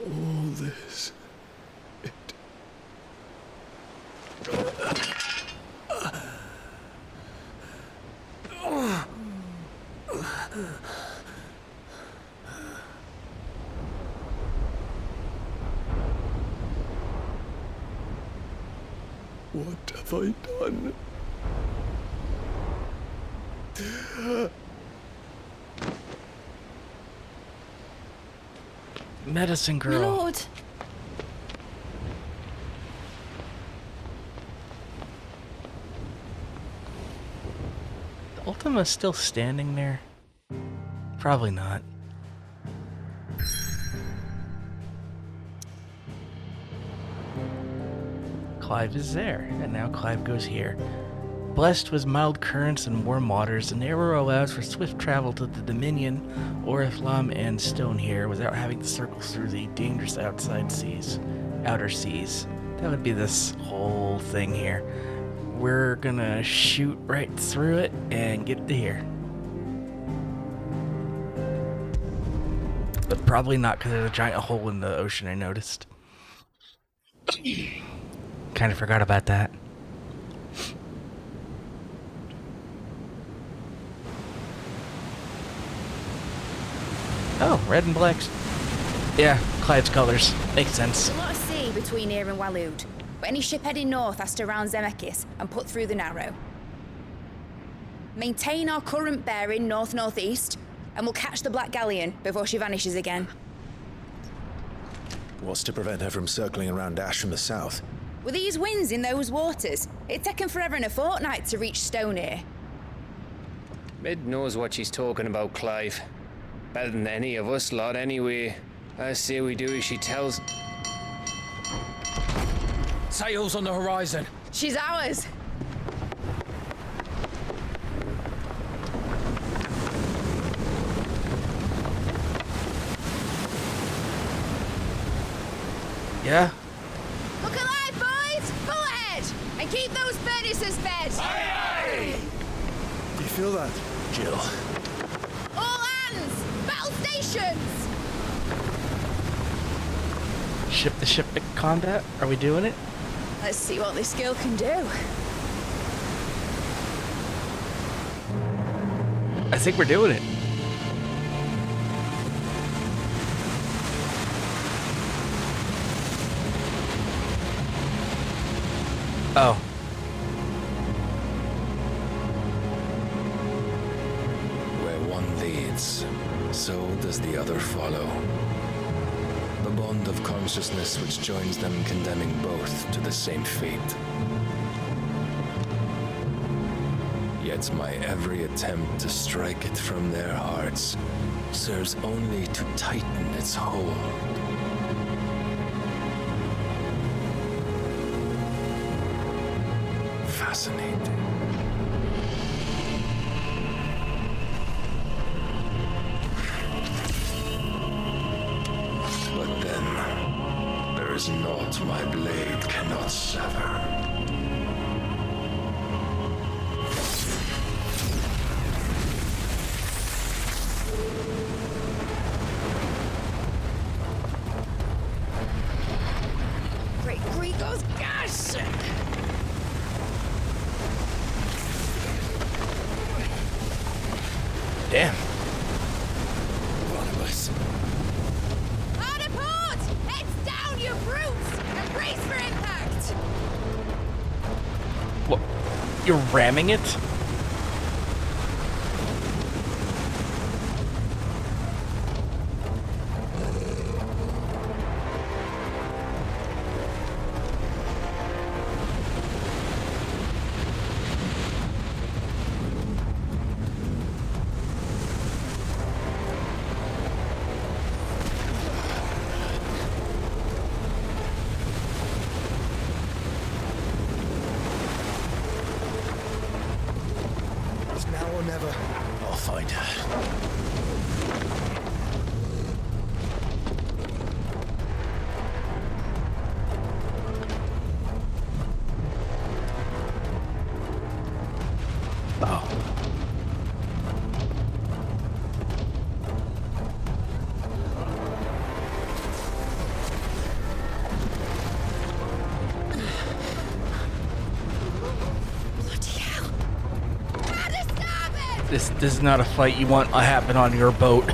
All this. What have I done? Medicine girl. My lord. Ultima's still standing there? Probably not. Clive is there, and now Clive goes here. Blessed with mild currents and warm waters, an arrow allows for swift travel to the Dominion, Oriflamme, and Stonehere without having to circle through the dangerous outer seas. That would be this whole thing here. We're gonna shoot right through it and get to here. But probably not, because there's a giant hole in the ocean, I noticed. Kind of forgot about that. Oh, red and black. Yeah, Clive's colors. Makes sense. There's a lot of sea between here and Waloed, but any ship heading north has to round Zemeckis and put through the Narrow. Maintain our current bearing north-northeast, and we'll catch the Black Galleon before she vanishes again. What's to prevent her from circling around Ash from the south? With these winds in those waters, it'd taken forever and a fortnight to reach Stonehere. Mid knows what she's talking about, Clive. Better than any of us lot, anyway. I say we do as she tells. Sails on the horizon. She's ours. Yeah? Look alive, boys! Pull ahead! And keep those furnaces fed! Aye, aye! Do you feel that, Jill? All hands! Battle stations! Ship to ship to combat? Are we doing it? Let's see what this girl can do. I think we're doing it. Oh. Where one leads, so does the other follow. The bond of consciousness which joins them condemning both to the same fate. Yet my every attempt to strike it from their hearts serves only to tighten its hold. Fascinating. But then, there is naught my blade cannot sever. Great Grigos, gosh! Damn. Barnabas. Hard a port! Heads down, you brutes! And brace for impact! What? You're ramming it? Never. I'll find her. Oh. This is not a fight you want to happen on your boat.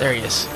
There he is.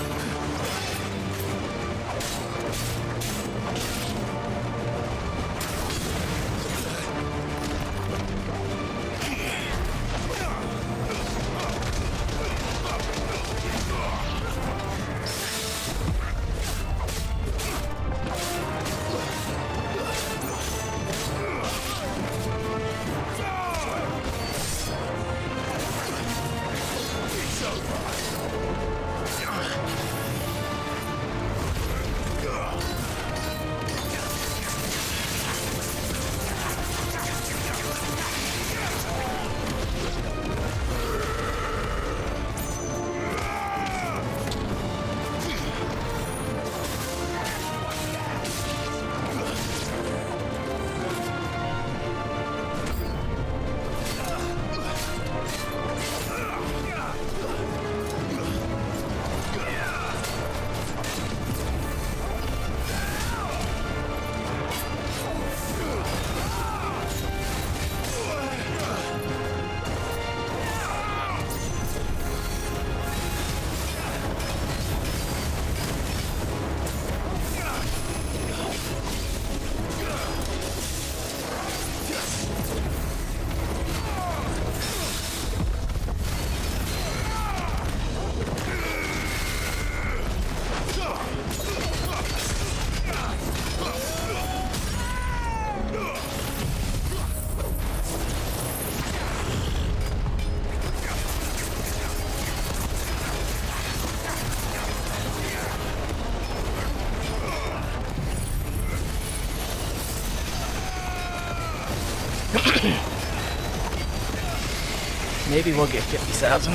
Maybe we'll get 50,000.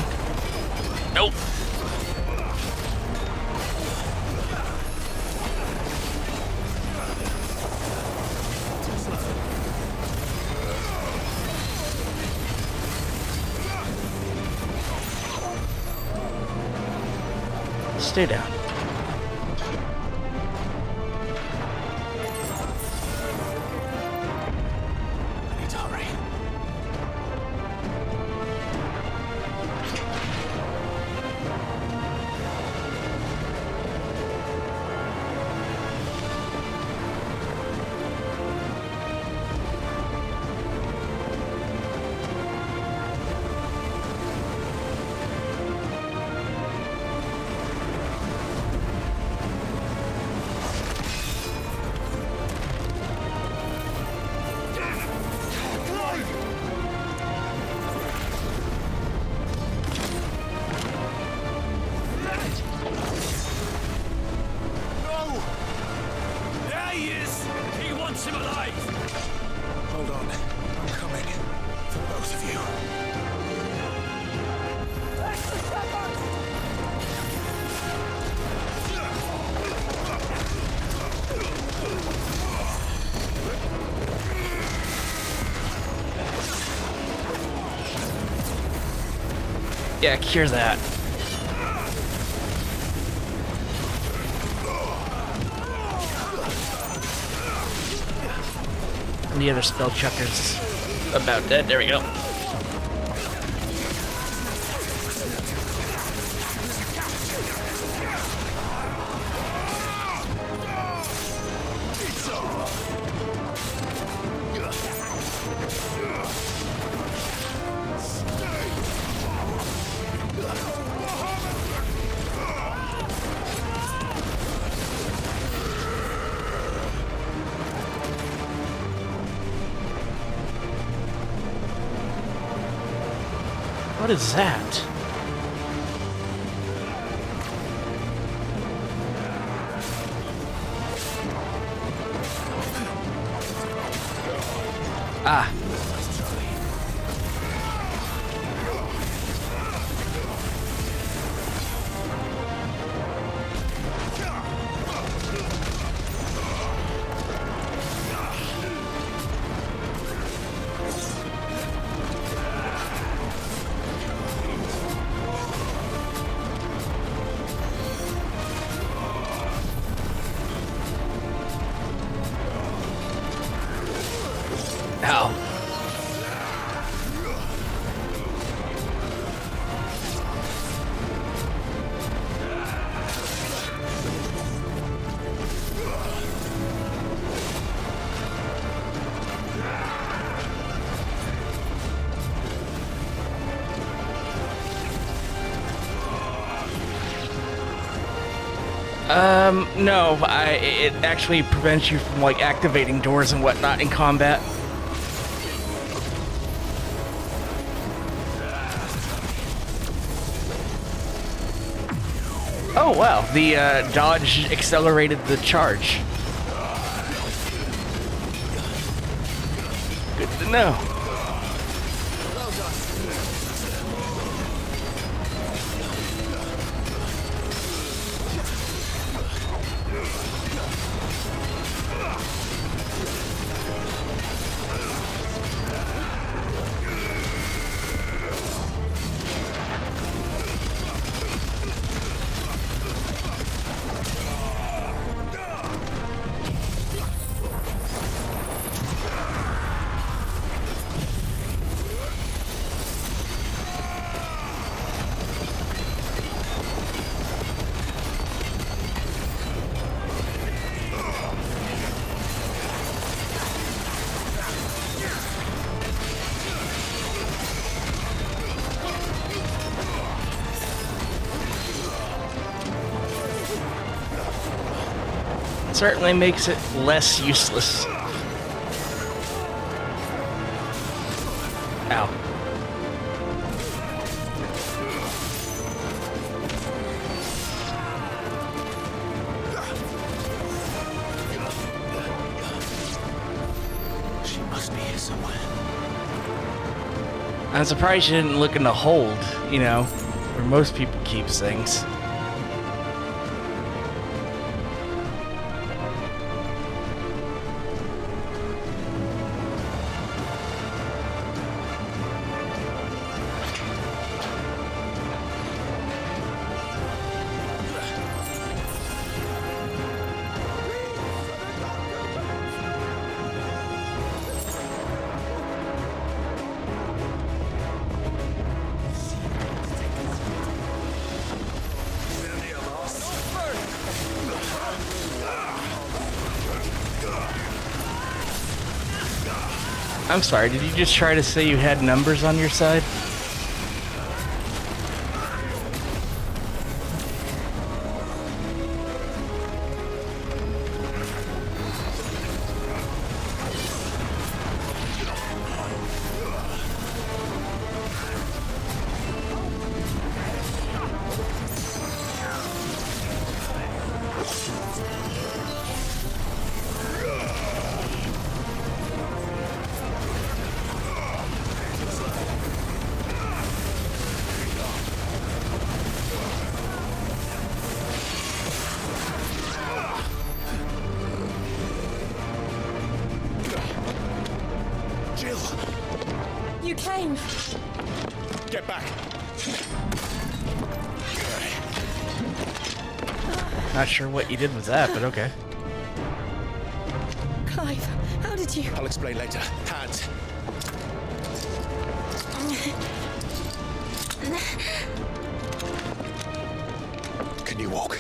Nope. Stay down. I need to hurry. Yeah, cure that. And the other spell chucker's about dead. There we go. What is that? Ah. Ow. No, it actually prevents you from, like, activating doors and whatnot in combat. Oh, wow, the, dodge accelerated the charge. Good to know. Certainly makes it less useless. Ow. She must be here somewhere. I'm surprised you didn't look in the hold, you know, where most people keep things. I'm sorry, did you just try to say you had numbers on your side? You came. Get back. Not sure what you did with that, but okay. Clive, how did you... I'll explain later. Hands. Can you walk?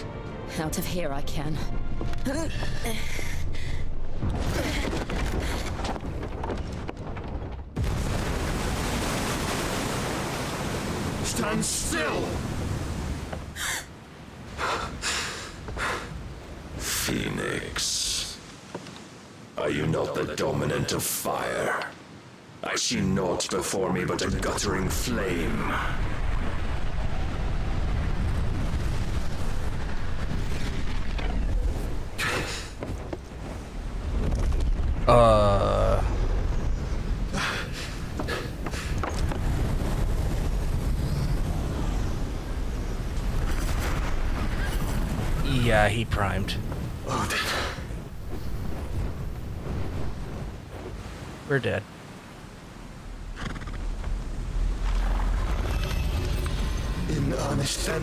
Out of here I can. Stand still! Phoenix, are you not the dominant of fire? I see naught before me but a guttering flame. Yeah, he primed. We're dead. In earnest, then.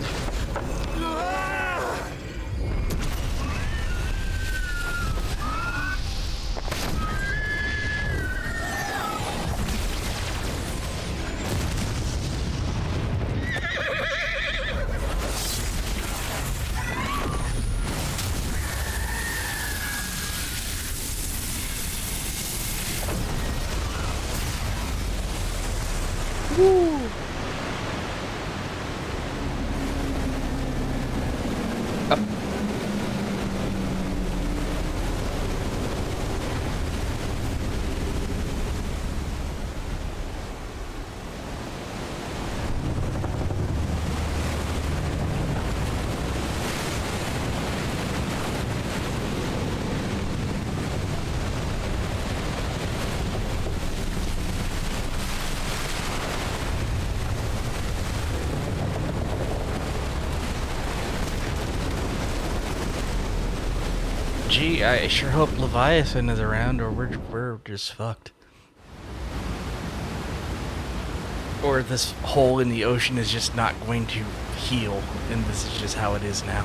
Gee, I sure hope Leviathan is around, or we're just fucked. Or this hole in the ocean is just not going to heal, and this is just how it is now.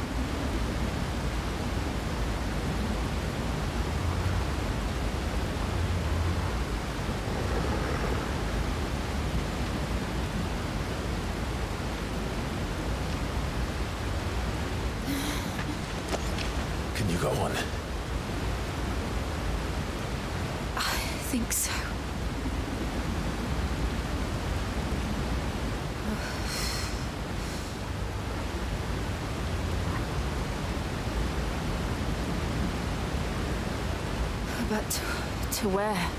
Can you go on? I think so. But to where?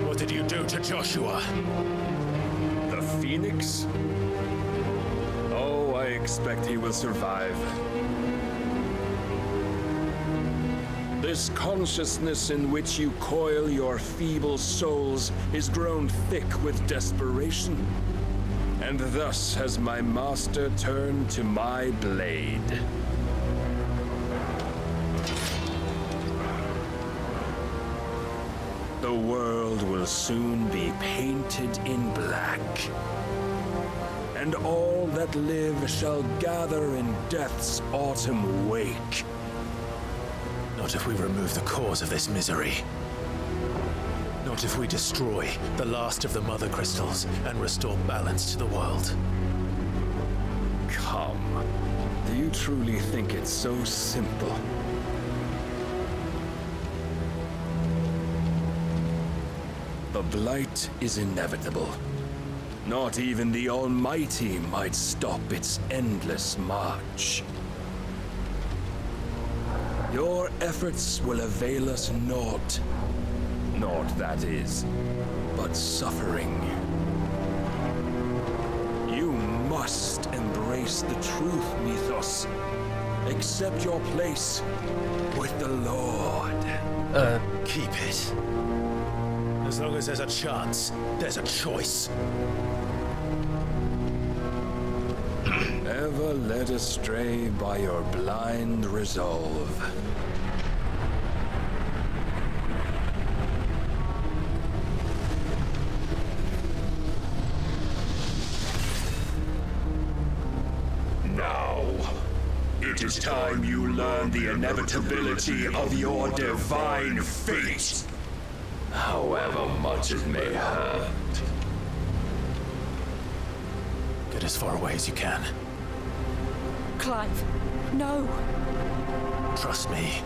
What did you do to Joshua? The Phoenix? Oh, I expect he will survive. This consciousness in which you coil your feeble souls is grown thick with desperation. And thus has my master turned to my blade. The world will soon be painted in black, and all that live shall gather in death's autumn wake. Not if we remove the cause of this misery. Not if we destroy the last of the Mother Crystals and restore balance to the world. Come, do you truly think it's so simple? The Blight is inevitable. Not even the Almighty might stop its endless march. Your efforts will avail us naught. Naught, that is, but suffering. You must embrace the truth, Mythos. Accept your place with the Lord. Keep it. As long as there's a chance, there's a choice. Ever led astray by your blind resolve. Now, it is time you learn the inevitability of your divine fate. However much it may hurt. Get as far away as you can. Clive, no. Trust me,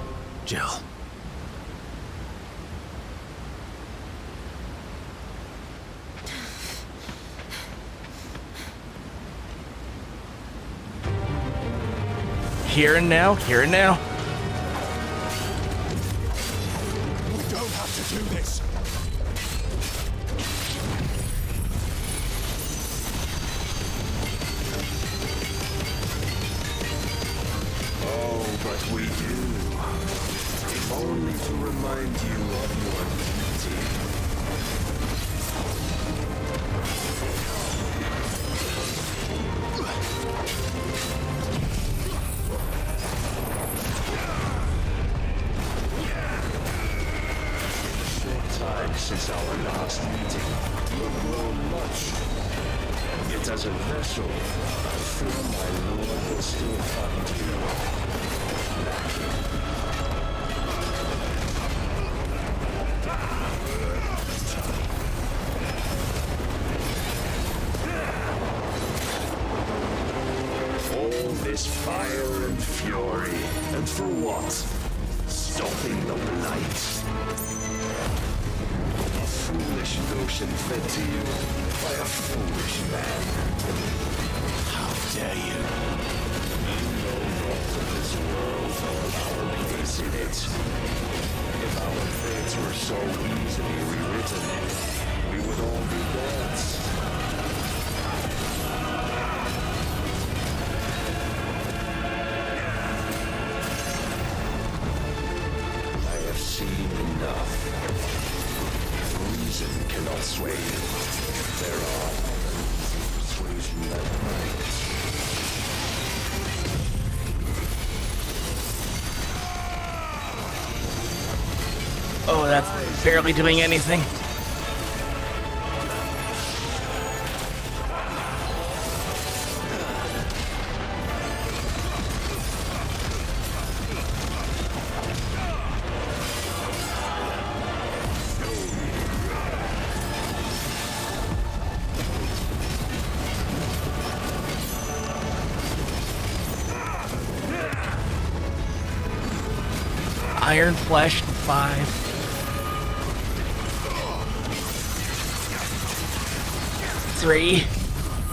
Jill. Here and now, here and now. We don't have to do this. Oh, but we do. If only to remind you of your duty. Since our last meeting, you've grown much. Yet as a vessel, I fear my lord will still find you lacking. All this fire and fury, and for what? Stopping the Blight. Foolish notion fed to you by a foolish man. How dare you? You know not of this world or our place in it. If our fates were so easily rewritten, we not sway you. There are persuasion that might. Oh, that's barely doing anything. Iron Flesh 5. Three,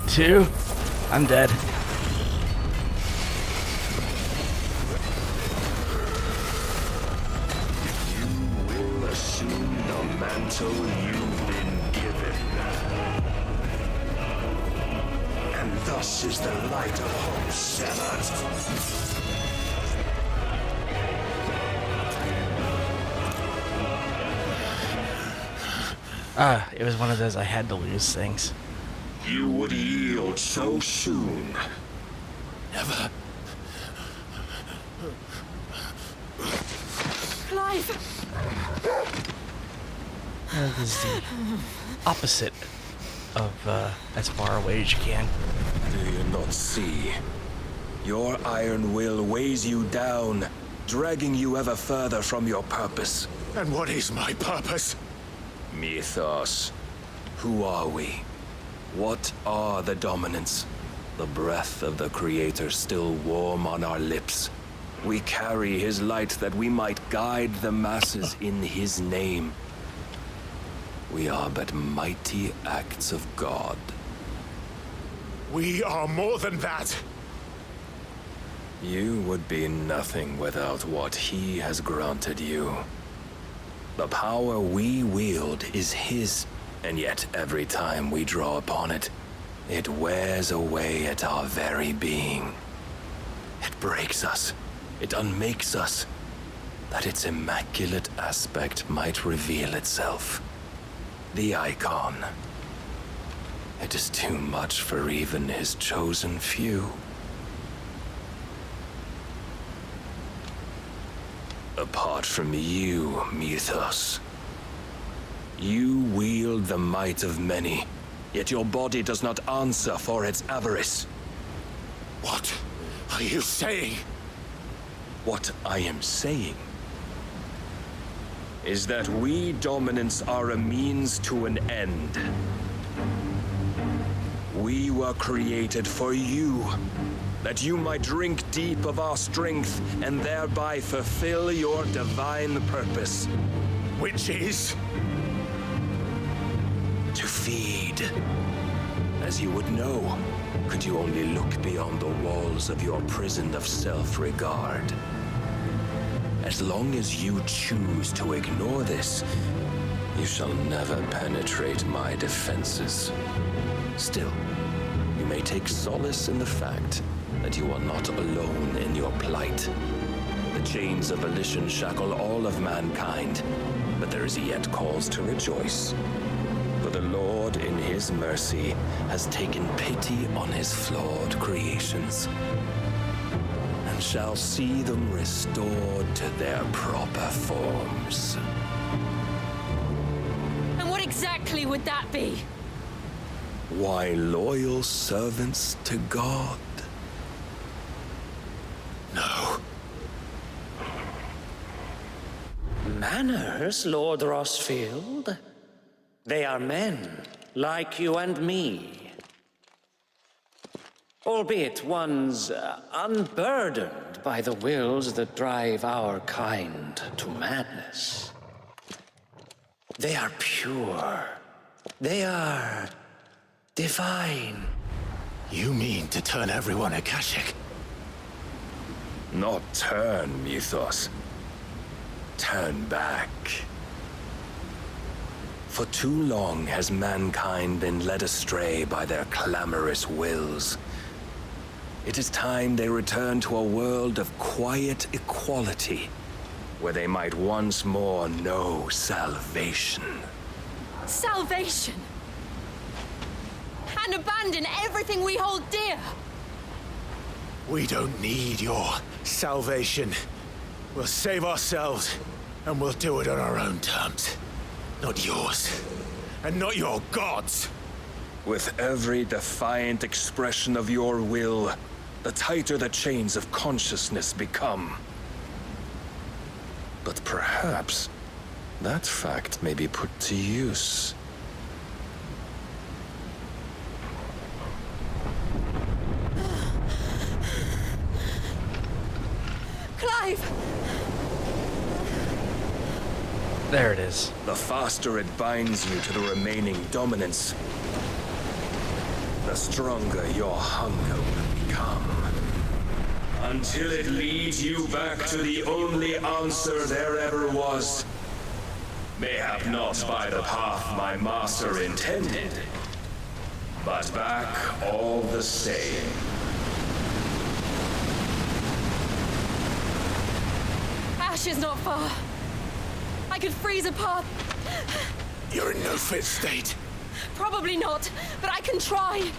2, I'm dead. You will assume the mantle you've been given. And thus is the light of hope severed. It was one of those I had to lose things. You would yield so soon. Never. Clive! This is the opposite of as far away as you can. Do you not see? Your iron will weighs you down, dragging you ever further from your purpose. And what is my purpose? Mythos. Who are we? What are the dominants? The breath of the Creator still warm on our lips. We carry his light that we might guide the masses in his name. We are but mighty acts of God. We are more than that. You would be nothing without what he has granted you. The power we wield is his, and yet every time we draw upon it, it wears away at our very being. It breaks us. It unmakes us, that its immaculate aspect might reveal itself. The icon. It is too much for even his chosen few. Apart from you, Mythos, you wield the might of many, yet your body does not answer for its avarice. What are you saying? What I am saying is that we dominants are a means to an end. We were created for you, that you might drink deep of our strength and thereby fulfill your divine purpose. Which is? To feed. As you would know, could you only look beyond the walls of your prison of self-regard. As long as you choose to ignore this, you shall never penetrate my defenses. Still, you may take solace in the fact that you are not alone in your plight. The chains of volition shackle all of mankind, but there is yet cause to rejoice. For the Lord, in his mercy, has taken pity on his flawed creations, and shall see them restored to their proper forms. And what exactly would that be? Why, loyal servants to God. No. Manners, Lord Rossfield? They are men, like you and me. Albeit ones unburdened by the wills that drive our kind to madness. They are pure. They are divine. You mean to turn everyone Akashic? Not turn, Mythos. Turn back. For too long has mankind been led astray by their clamorous wills. It is time they return to a world of quiet equality, where they might once more know salvation. salvation. And abandon everything we hold dear. We don't need your salvation. We'll save ourselves, and we'll do it on our own terms. Not yours. And not your gods. With every defiant expression of your will, the tighter the chains of consciousness become. But perhaps that fact may be put to use. Clive! There it is. The faster it binds you to the remaining dominance, the stronger your hunger will become. Until it leads you back to the only answer there ever was. Mayhap not by the path my master intended, but back all the same. Ash is not far. I could freeze a path. You're in no fit state. Probably not, but I can try.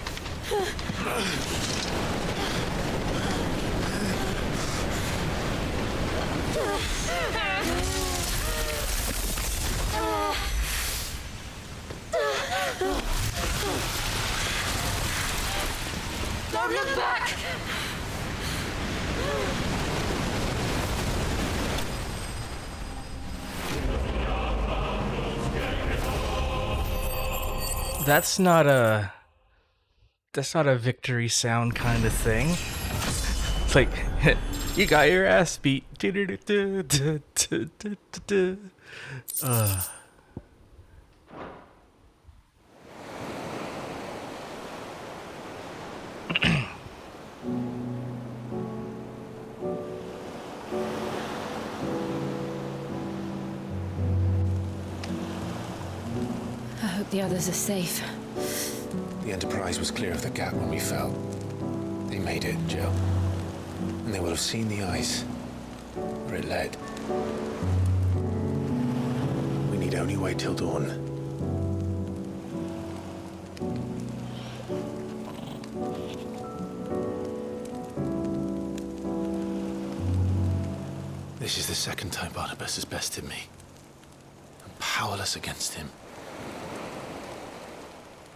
Don't look back! That's not a victory sound kind of thing. It's like you got your ass beat. I hope the others are safe. The Enterprise was clear of the gap when we fell. They made it, Jill. And they will have seen the ice where it led. We need only wait till dawn. This is the second time Barnabas has bested me. I'm powerless against him.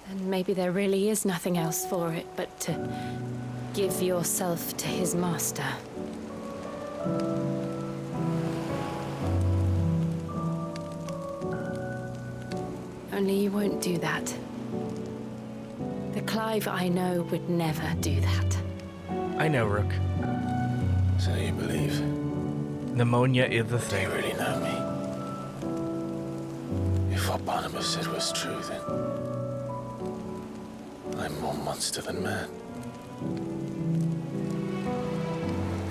And maybe there really is nothing else for it but to give yourself to his master. Only you won't do that. The Clive I know would never do that. I know, Rook. So you believe? Pneumonia is the thing. Do you really know me? If what Barnabas said was true, then I'm more monster than man.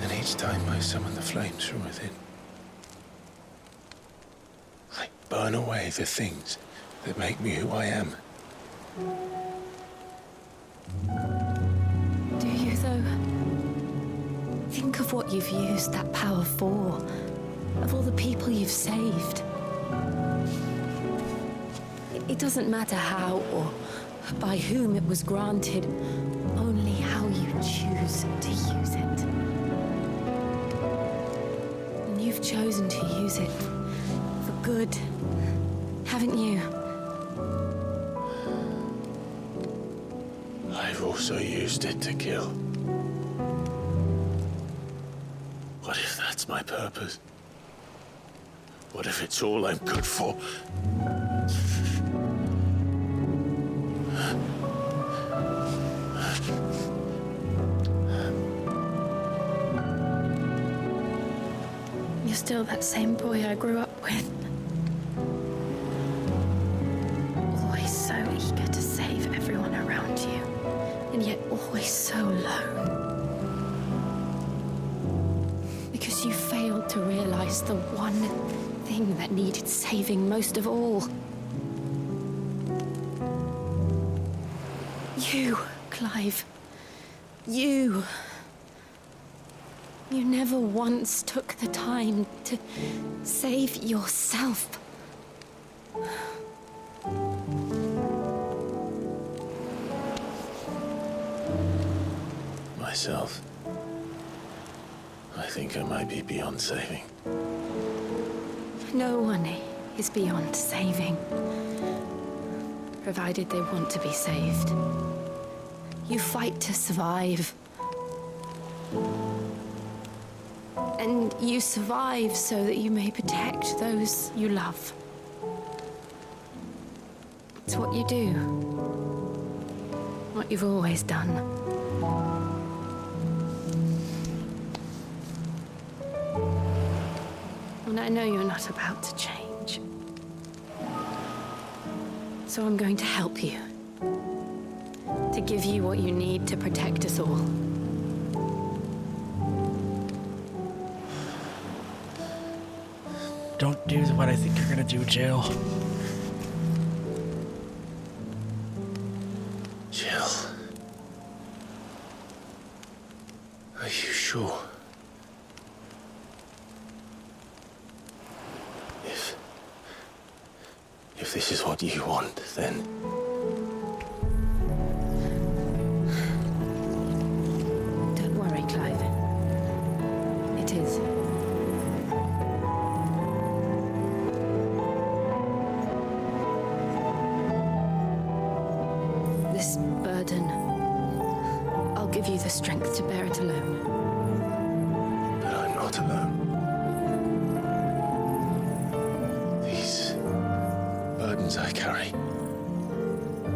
And each time I summon the flames from within, I burn away the things that make me who I am. Do you, though? Think of what you've used that power for. Of all the people you've saved. It doesn't matter how or by whom it was granted, only how you choose to use it. And you've chosen to use it for good, haven't you? I've also used it to kill. What if that's my purpose? What if it's all I'm good for? You're still that same boy I grew up with. Always so eager to save everyone around you, and yet always so alone. Because you failed to realize the one thing that needed saving most of all. You, Clive. You. You never once took the time to save yourself. myself. I think I might be beyond saving. No one is beyond saving. Provided they want to be saved. You fight to survive. And you survive so that you may protect those you love. It's what you do. What you've always done. And I know you're not about to change. So I'm going to help you. To give you what you need to protect us all. Don't do what I think you're gonna do, Jill. Jill. Are you sure? If this is what you want, then... Don't worry, Clive. It is. This burden, I'll give you the strength to bear it alone. But I'm not alone. These burdens I carry,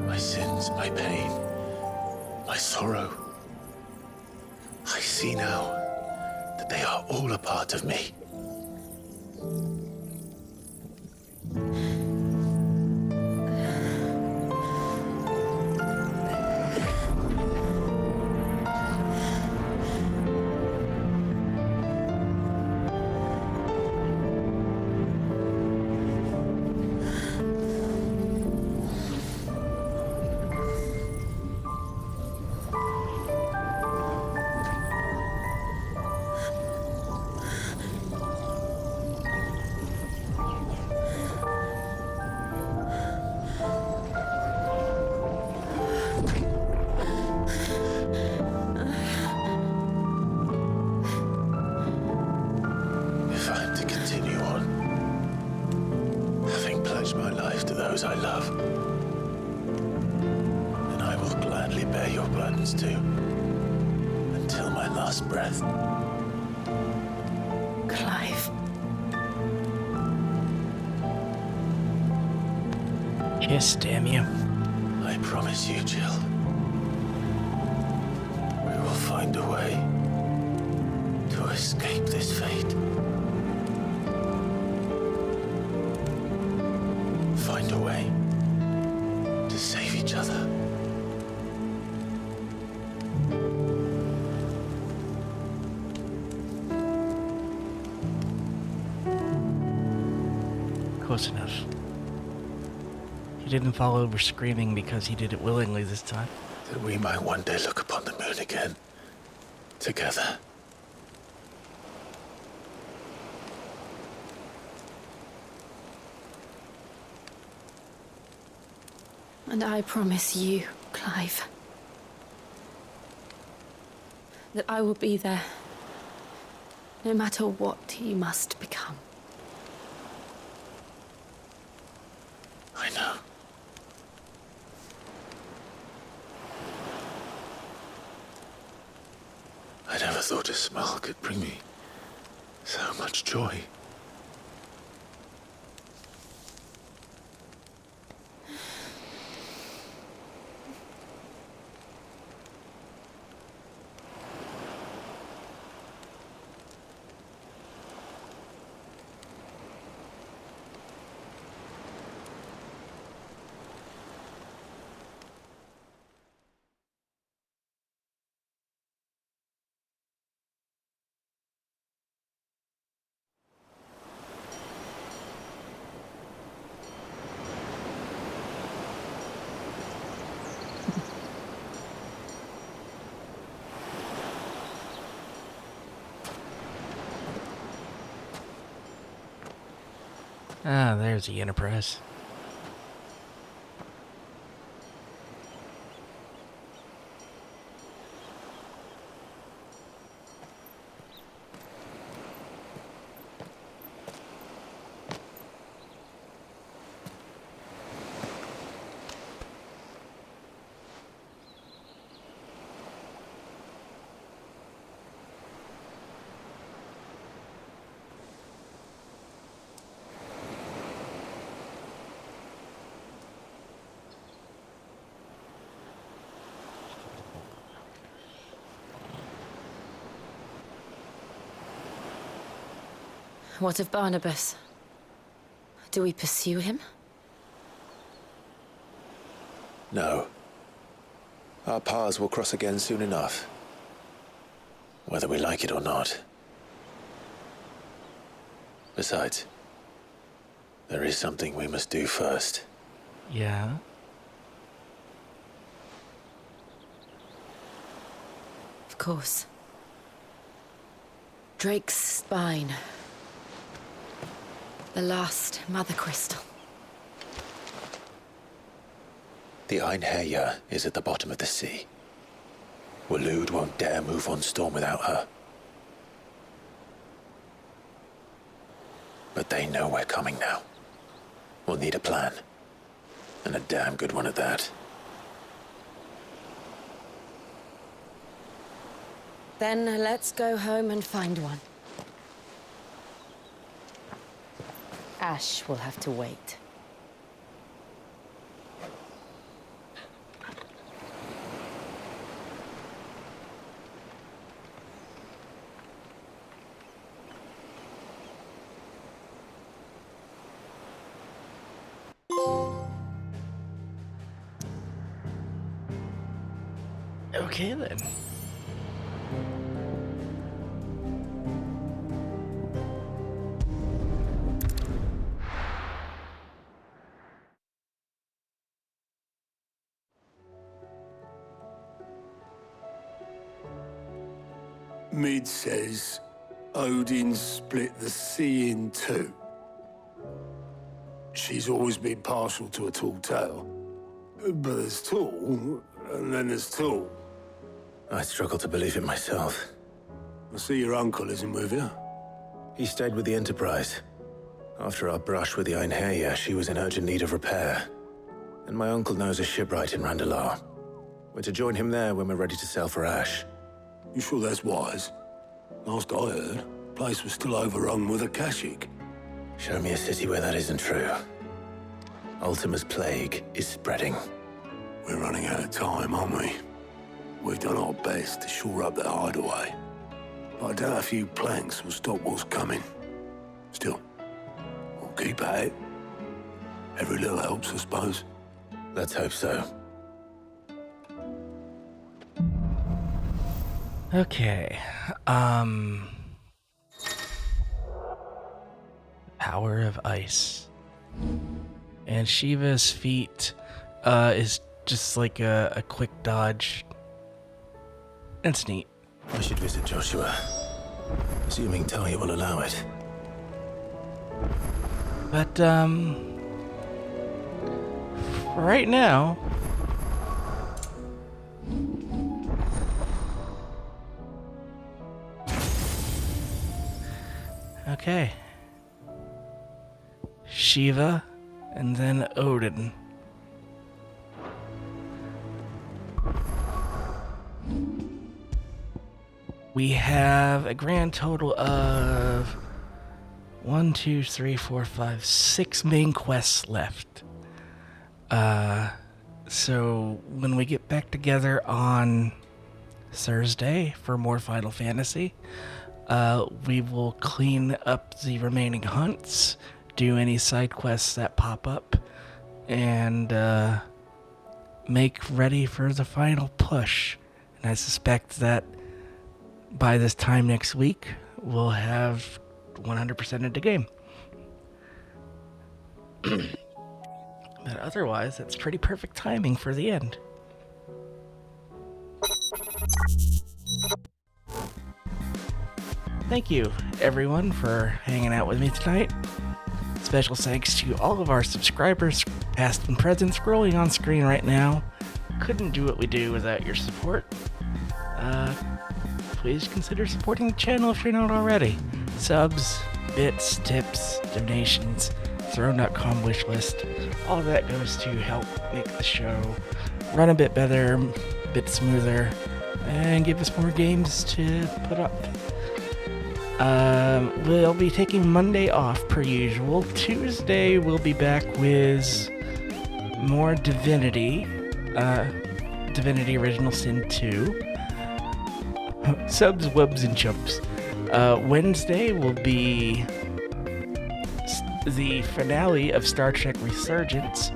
my sins, my pain, my sorrow, I see now that they are all a part of me. I love, and I will gladly bear your burdens too, until my last breath. Clive. Kiss, damn you. I promise you, Jill. We will find a way to escape this fate. Find a way to save each other. Close enough. He didn't fall over screaming because he did it willingly this time. That we might one day look upon the moon again, together. And I promise you, Clive, that I will be there, no matter what you must become. I know. I never thought a smile could bring me so much joy. Ah, there's the Enterprise. What of Barnabas? Do we pursue him? No. Our paths will cross again soon enough. Whether we like it or not. Besides, there is something we must do first. Yeah? Of course. Drake's spine. The last mother crystal. The Einherja is at the bottom of the sea. Waloed won't dare move on Storm without her. But they know we're coming now. We'll need a plan. And a damn good one at that. Then let's go home and find one. Ash will have to wait. Okay then. Mid says Odin split the sea in two. She's always been partial to a tall tale. But there's tall, and then there's tall. I struggle to believe it myself. I see your uncle isn't with you. He stayed with the Enterprise. After our brush with the Einherja, she was in urgent need of repair. And my uncle knows a shipwright in Randalar. We're to join him there when we're ready to sail for Ash. You sure that's wise? Last I heard, the place was still overrun with Akashic. Show me a city where that isn't true. Ultima's plague is spreading. We're running out of time, aren't we? We've done our best to shore up that hideaway. But I doubt a few planks will stop what's coming. Still, we'll keep at it. Every little helps, I suppose. Let's hope so. Okay. Power of Ice. And Shiva's feat is just like a quick dodge. That's neat. I should visit Joshua. Assuming Talia will allow it. But, right now... Okay. Shiva, and then Odin. We have a grand total of 6 main quests left. So when we get back together on Thursday for more Final Fantasy, we will clean up the remaining hunts, do any side quests that pop up, and make ready for the final push. And I suspect that by this time next week, we'll have 100% of the game. But otherwise, that's pretty perfect timing for the end. Thank you, everyone, for hanging out with me tonight. Special thanks to all of our subscribers, past and present, scrolling on screen right now. Couldn't do what we do without your support. Please consider supporting the channel if you're not already. Subs, bits, tips, donations, Throne.com wishlist, all that goes to help make the show run a bit better, a bit smoother, and give us more games to put up. We'll be taking Monday off per usual. Tuesday we'll be back with more Divinity. Divinity Original Sin 2. Subs, wubs, and chumps. Wednesday will be the finale of Star Trek Resurgence,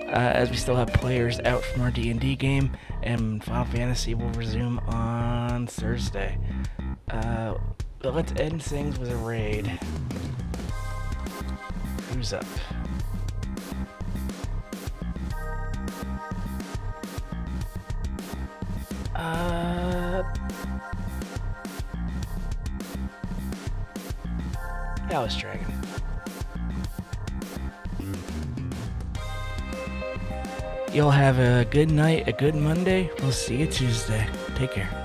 as we still have players out from our D&D game, and Final Fantasy will resume on Thursday. But let's end things with a raid. Who's up? Alice Dragon. You'll have a good night, a good Monday. We'll see you Tuesday. Take care.